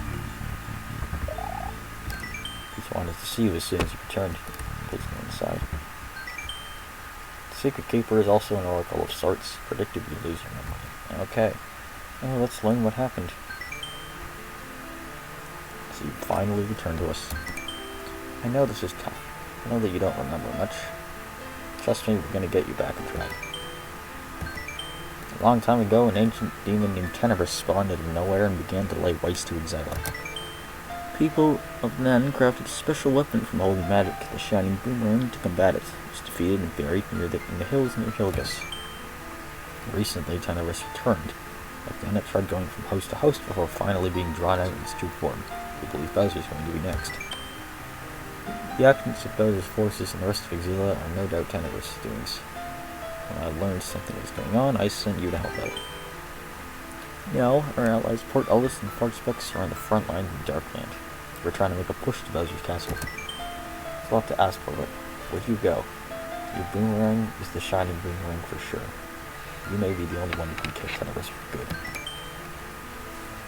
Just wanted to see you as soon as you returned. Please go inside. The Secret Keeper is also an oracle of sorts. Predicted you lose your memory. Okay. Well, let's learn what happened. So you finally returned to us. I know this is tough. I know that you don't remember much. Trust me, we're gonna get you back on track. A long time ago, an ancient demon named Tenebris spawned out of nowhere and began to lay waste to Exila. People of Nen crafted a special weapon from holy magic, the shining boomerang, to combat it. It was defeated and buried in the hills near Hilgus. Recently, Tenebris returned, but then it tried going from house to house before finally being drawn out in its true form. We believe Bowser's going to be next. The actions of Bowser's forces and the rest of Exila are no doubt Tenebris' doings. When I learned something was going on, I sent you to help out. Now, our allies Port Ellis and SMBX are on the front line in Darkland. We're trying to make a push to Bowser's castle. It's a lot to ask for, but would you go? Your boomerang is the shining boomerang for sure. You may be the only one who can kill Tenebris for good.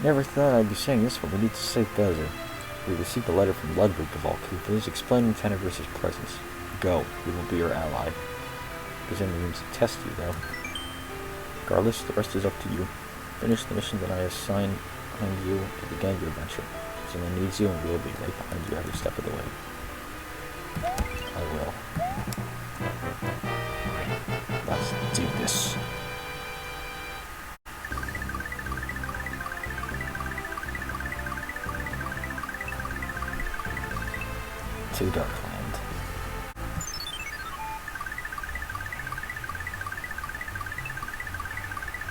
Never thought I'd be saying this, but we need to save Bowser. We received a letter from Labyrinth of all Koopas explaining Tenebris' presence. Go, we will be your ally. There's any means to test you, though. Regardless, the rest is up to you. Finish the mission that I assigned you to begin your adventure. Someone needs you, and we will be right behind you every step of the way. I will. Let's do this. To Darkland.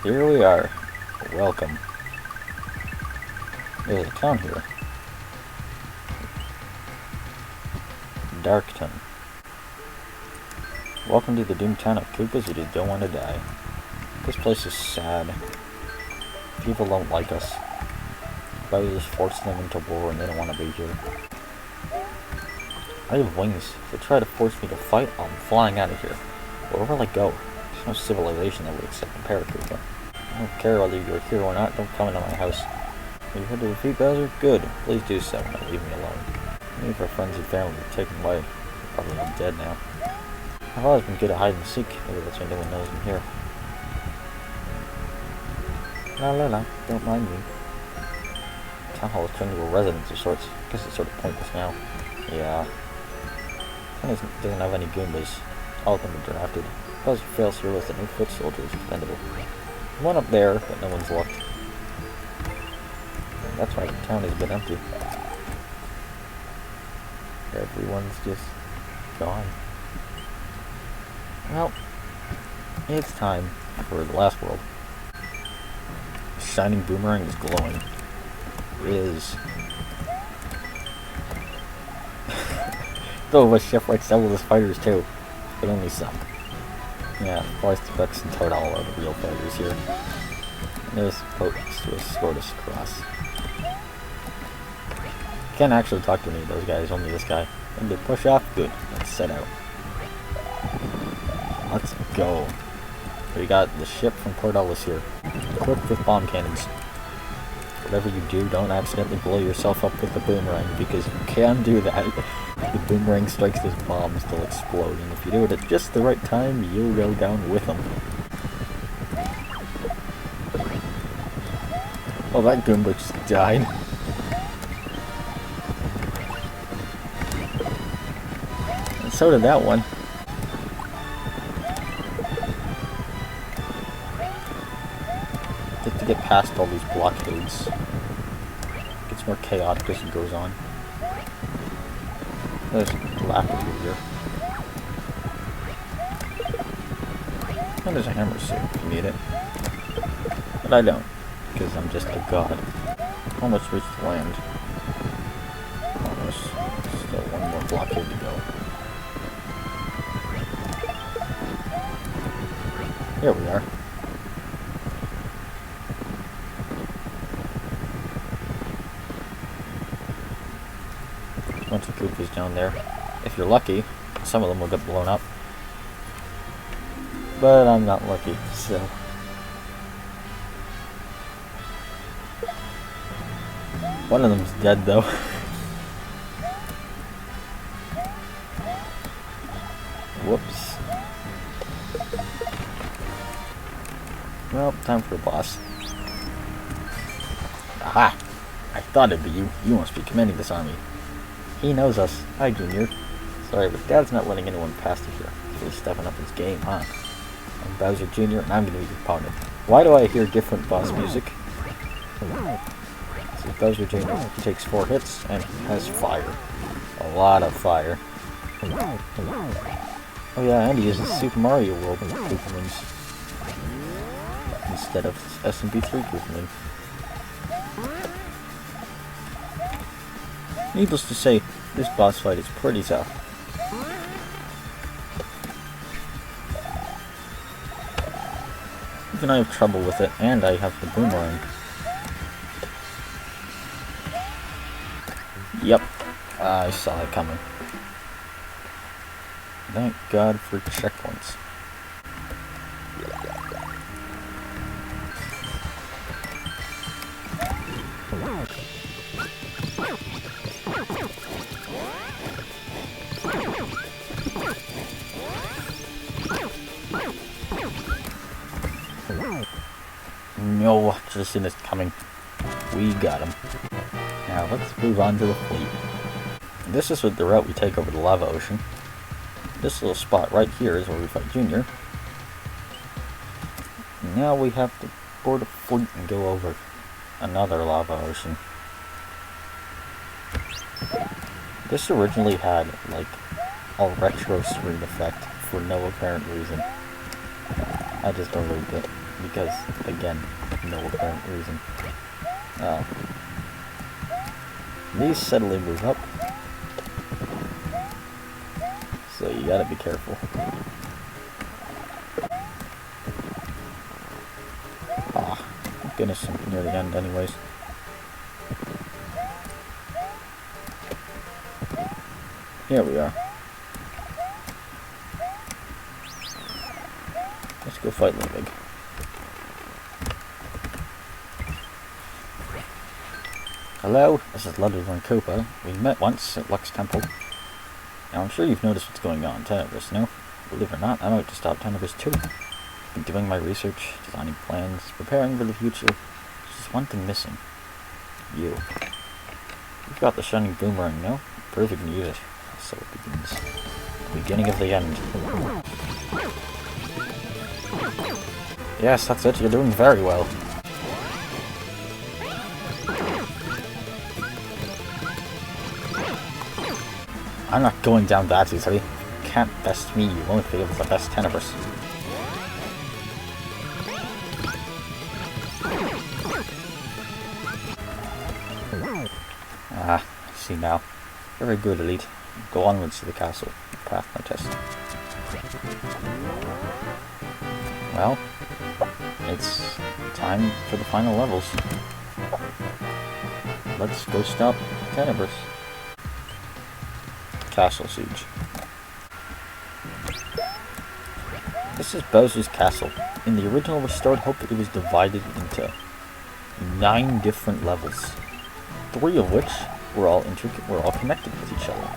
Here we are. Welcome. There's a town here. Darkton. Welcome to the doomed town of Koopas who just don't want to die. This place is sad. People don't like us. Bowser's forced them into war and they don't want to be here. I have wings. If they try to force me to fight, I'm flying out of here. Wherever I go, there's no civilization that would accept a Paratrooper. I don't care whether you're here or not, don't come into my house. Are you here to defeat Bowser? Good. Please do so, and leave me alone. Many of our friends and family were taken away. They're probably all dead now. I've always been good at hide and seek. Maybe that's why no one knows I'm here. La la la, don't mind me. Town hall is turned into a residence of sorts. I guess it's sort of pointless now. Yeah. Town doesn't have any Goombas. All of them are drafted. Bowser fails here with the new foot soldier is expendable. One up there, but no one's left. That's why the town has been empty. Everyone's just gone. Well, it's time for the last world. The shining boomerang is glowing. It is. Though a chef likes several of the fighters too, but only some. Yeah, SMBX and Toad all are the real fighters here. And there's Potus to escort us across. Can't actually talk to any of those guys, only this guy. And they push off? Good. Let's set out. Let's go. We got the ship from Port Ellis here. Equipped with bomb cannons. Whatever you do, don't accidentally blow yourself up with the boomerang, because you can do that. The boomerang strikes those bombs, they'll explode, and if you do it at just the right time, you'll go down with them. Oh, that Goomba just died. And so did that one. Just to get past all these blockades. It gets more chaotic as it goes on. There's Labyrinth here. And there's a hammer suit if you need it. But I don't, because I'm just a god. Almost reached the land. Almost. Still one more blockade to go. Here we are. A bunch of Koopas down there. If you're lucky, some of them will get blown up. But I'm not lucky, so... One of them's dead, though. Whoops. Well, time for the boss. Aha! I thought it'd be you. You must be commanding this army. He knows us. Hi, Junior. Sorry, but Dad's not letting anyone past you here. He's really stepping up his game, huh? I'm Bowser Jr., and I'm gonna be your opponent. Why do I hear different boss music? This is Bowser Jr. He takes 4 hits, and he has fire. A lot of fire. Oh yeah, and he uses Super Mario World Koopalings instead of SMB3 Koopaling. Needless to say, this boss fight is pretty tough. Even I have trouble with it, and I have the boomerang. Yep, I saw it coming. Thank God for checkpoints. No, should have seen this coming. We got him. Now let's move on to the fleet. This is the route we take over the lava ocean. This little spot right here is where we fight Junior. Now we have to board a fleet and go over another lava ocean. This originally had like a retro screen effect for no apparent reason. I just removed it because, again, no apparent reason. These steadily move up, so you gotta be careful. Ah, goodness, I'm near the end anyways. Here we are. Let's go fight Ludwig. Hello, this is Ludwig and Koopa. We met once at Lux Temple. Now I'm sure you've noticed what's going on in Tenebris, no? Believe it or not, I'm out to stop Tenebris too. I've been doing my research, designing plans, preparing for the future. There's just one thing missing. You. You've got the shining boomerang, no? Prove you can use it. So it begins. The beginning of the end. Yes, that's it. You're doing very well. I'm not going down that easily. You can't best me, you won't be able to best Tenebris. Ah, I see now. Very good, Elite. Go onwards to the castle. Pass my test. Well, it's time for the final levels. Let's go stop Tenebris. Castle Siege. This is Bowser's castle. In the original Restored Hope, it was divided into 9 different levels, 3 of which were all connected with each other.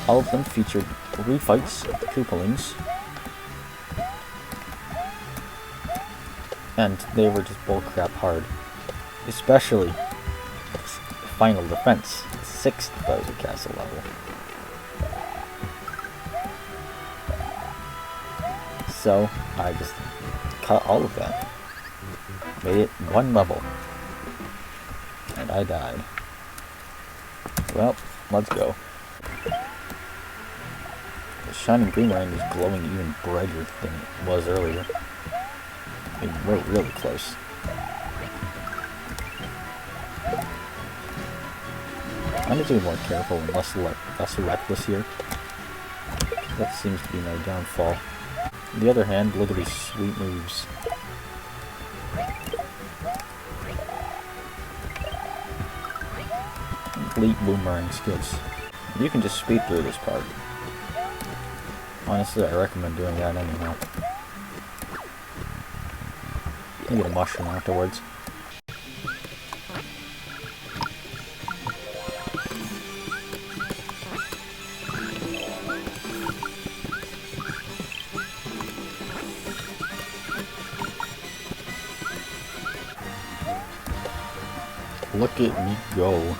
All of them featured 3 fights of the Koopalings, and they were just bullcrap hard. Especially Final Defense, the 6th Bowser Castle level. So, I just cut all of that. Made it 1 level. And I died. Well, let's go. The shining boomerang is glowing even brighter than it was earlier. I mean, we're really close. I need to be more careful and less reckless here. That seems to be my downfall. On the other hand, look at these sweet moves. Complete boomerang skills. You can just speed through this part. Honestly, I recommend doing that anyhow. You get a mushroom afterwards. Look at me go.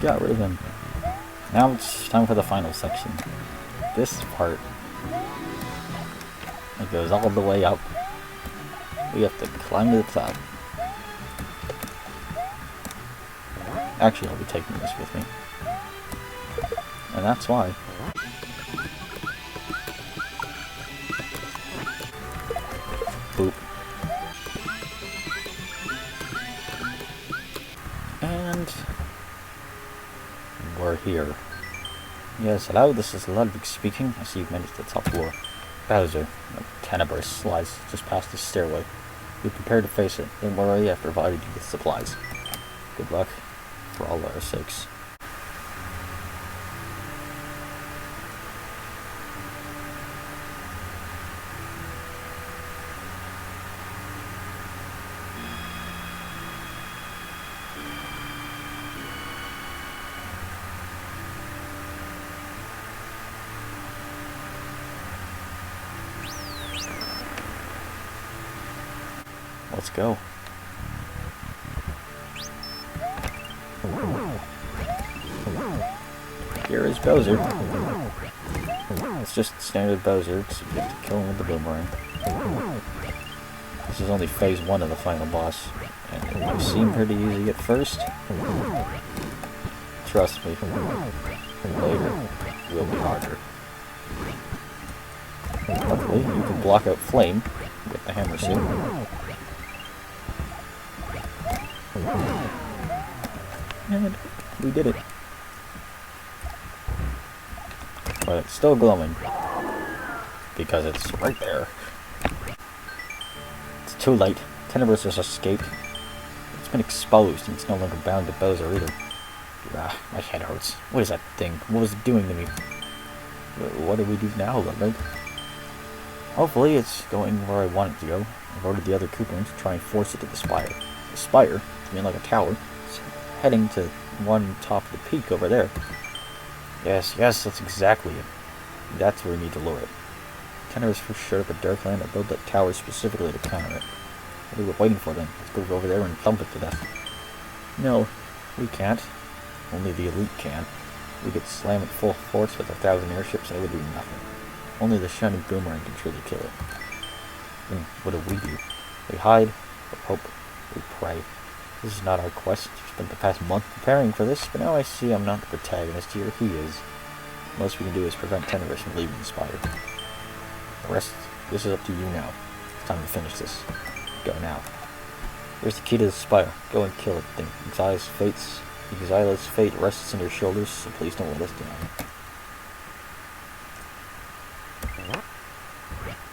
Got rid of him. Now it's time for the final section. This part, it goes all the way up. We have to climb to the top. Actually, I'll be taking this with me. And that's why. Boop. And we're here. Yes, hello, this is Labyrinth speaking. I see you've made it to the top floor. Bowser, a Tenebrous, lies just past the stairway. Be prepared to face it. Don't worry, I've provided you with supplies. Good luck, for all our sakes. Let's go. Here is Bowser. It's just standard Bowser, except you have to kill him with the boomerang. This is only phase 1 of the final boss, and it may seem pretty easy at first. Trust me, later will be harder. Luckily, you can block out Flame with the hammer suit. And we did it. But it's still glowing. Because it's right there. It's too late. Tenebrous has escaped. It's been exposed and it's no longer bound to Bowser either. Ah, my head hurts. What is that thing? What was it doing to me? What do we do now, Labyrinth? Hopefully it's going where I want it to go. I've ordered the other Koopalings to try and force it to the spire. The spire, I mean like a tower, it's heading to one top of the peak over there. Yes, that's exactly it. That's where we need to lure it. Tenebrous first showed up at Darkland and built that tower specifically to counter it. What are we waiting for then? Let's go over there and thump it to death. No, we can't. Only the elite can. We could slam it full force with 1,000 airships and it would do nothing. Only the shining boomerang can truly kill it. Then what do? We hide, we hope, we pray. This is not our quest. We've spent the past month preparing for this, but now I see I'm not the protagonist here, he is. The most we can do is prevent Tenebrous from leaving the spire. The rest, this is up to you now. It's time to finish this. Go now. Here's the key to the spire. Go and kill it. The Exile's fate rests on your shoulders, so please don't let us down.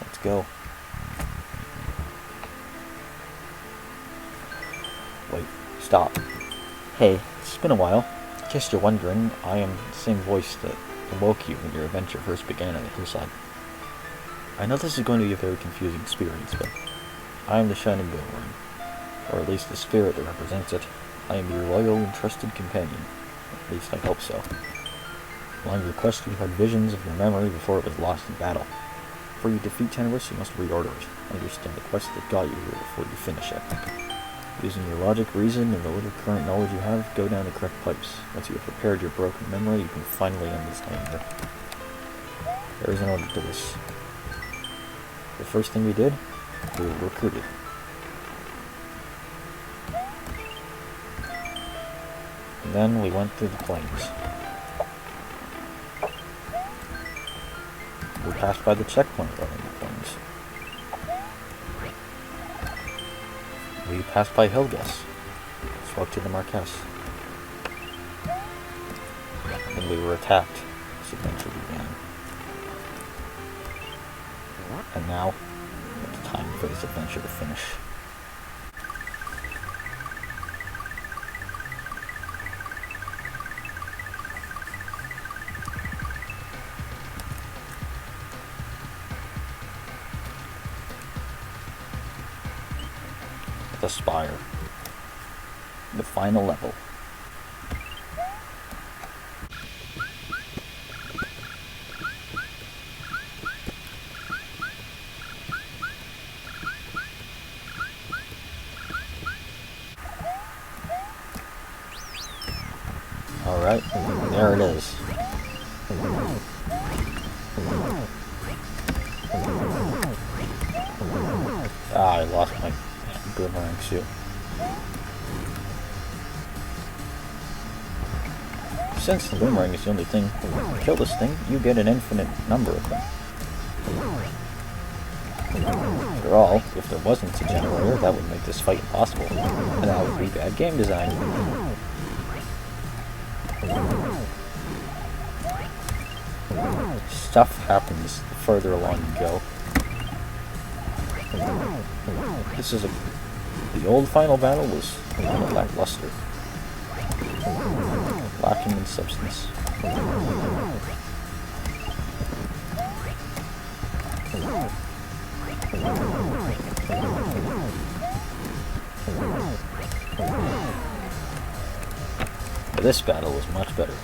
Let's go. Wait, stop. Hey, it's been a while. In case you're wondering, I am the same voice that awoke you when your adventure first began on the hillside. I know this is going to be a very confusing experience, but I am the Shining Boomerang, or at least the spirit that represents it. I am your loyal and trusted companion. At least I hope so. Along your quest, you had visions of your memory before it was lost in battle. Before you defeat Tenebrous, you must reorder it. Understand the quest that got you here before you finish it. Using your logic, reason, and the little current knowledge you have, go down the correct pipes. Once you have repaired your broken memory, you can finally end this nightmare. There is an order to this. The first thing we did, We were recruited. And then we went through the plains. We passed by the checkpoint running the plains. We passed by Hilgus. Spoke to the Marquess. Then we were attacked. This adventure began. And now, it's time for this adventure to finish. The Spire. The final level. Alright, there it is. Ah, I lost my boomerang suit. Since the boomerang is the only thing to kill this thing, you get an infinite number of them. After all, if there wasn't a generator, that would make this fight impossible, and that would be bad game design. Stuff happens the further along you go. The old final battle was a little lackluster, lacking in substance. But this battle was much better.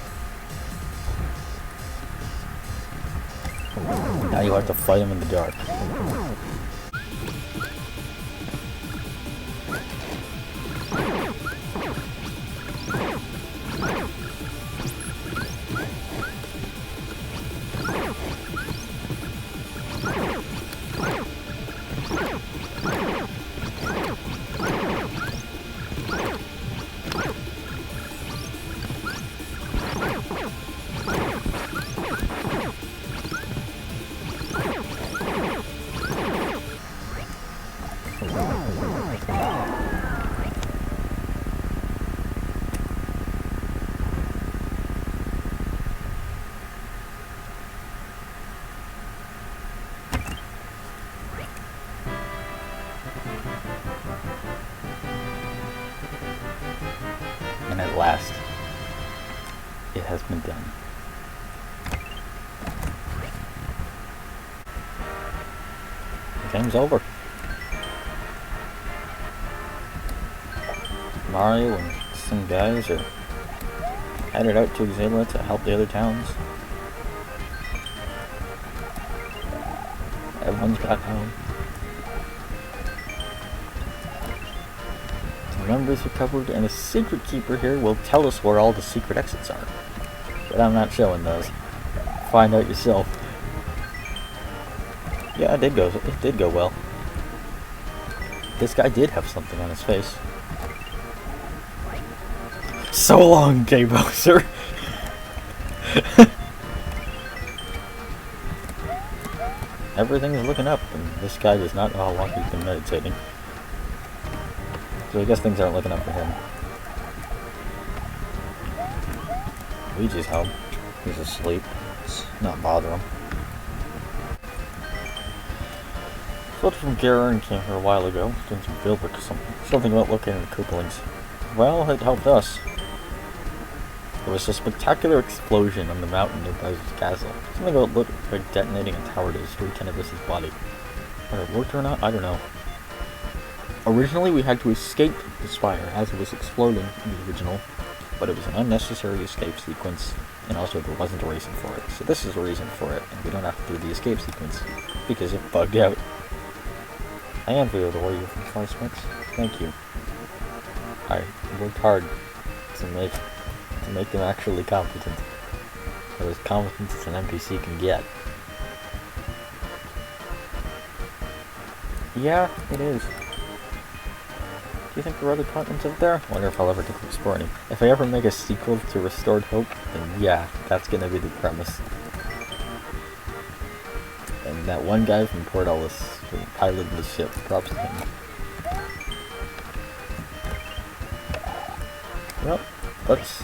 Now you have to fight him in the dark. And at last, it has been done. The game's over. Mario and some guys are headed out to Xela to help the other towns. Everyone's got home. Members recovered, and a secret keeper here will tell us where all the secret exits are. But I'm not showing those. Find out yourself. Yeah, it did go well. This guy did have something on his face. So long, Gay Bowser! Everything's looking up, and this guy does not know how long he's been meditating. So I guess things aren't looking up for him. Luigi's home. He's asleep. It's not bother him. Flip from Garen came here a while ago, doing some field work or something. Something about locating the Koopalings. Well, it helped us. There was a spectacular explosion on the mountain near Bowser's castle. Something about looked like detonating a tower to destroy Tenebris's body. Whether it worked or not, I don't know. Originally, we had to escape the Spire as it was exploding in the original, but it was an unnecessary escape sequence, and also there wasn't a reason for it. So this is a reason for it, and we don't have to do the escape sequence, because it bugged out. I envy the warrior from Far Smiths. Thank you. I worked hard to make them actually competent. They're as competent as an NPC can get. Yeah, it is. Do you think there are other continents out there? I wonder if I'll ever get to explore any. If I ever make a sequel to Restored Hope, then yeah, that's gonna be the premise. And that one guy from Port Ellis who piloted the ship, props to him. Well, let's...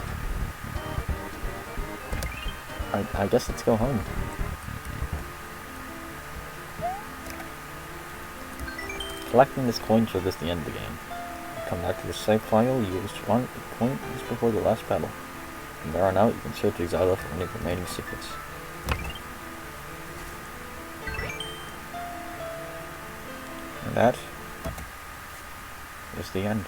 I guess let's go home. Collecting this coin shows us the end of the game. Come back to the save file you will spawn the point just before the last battle. From there on out, you can search Exile for any remaining secrets. And that is the end.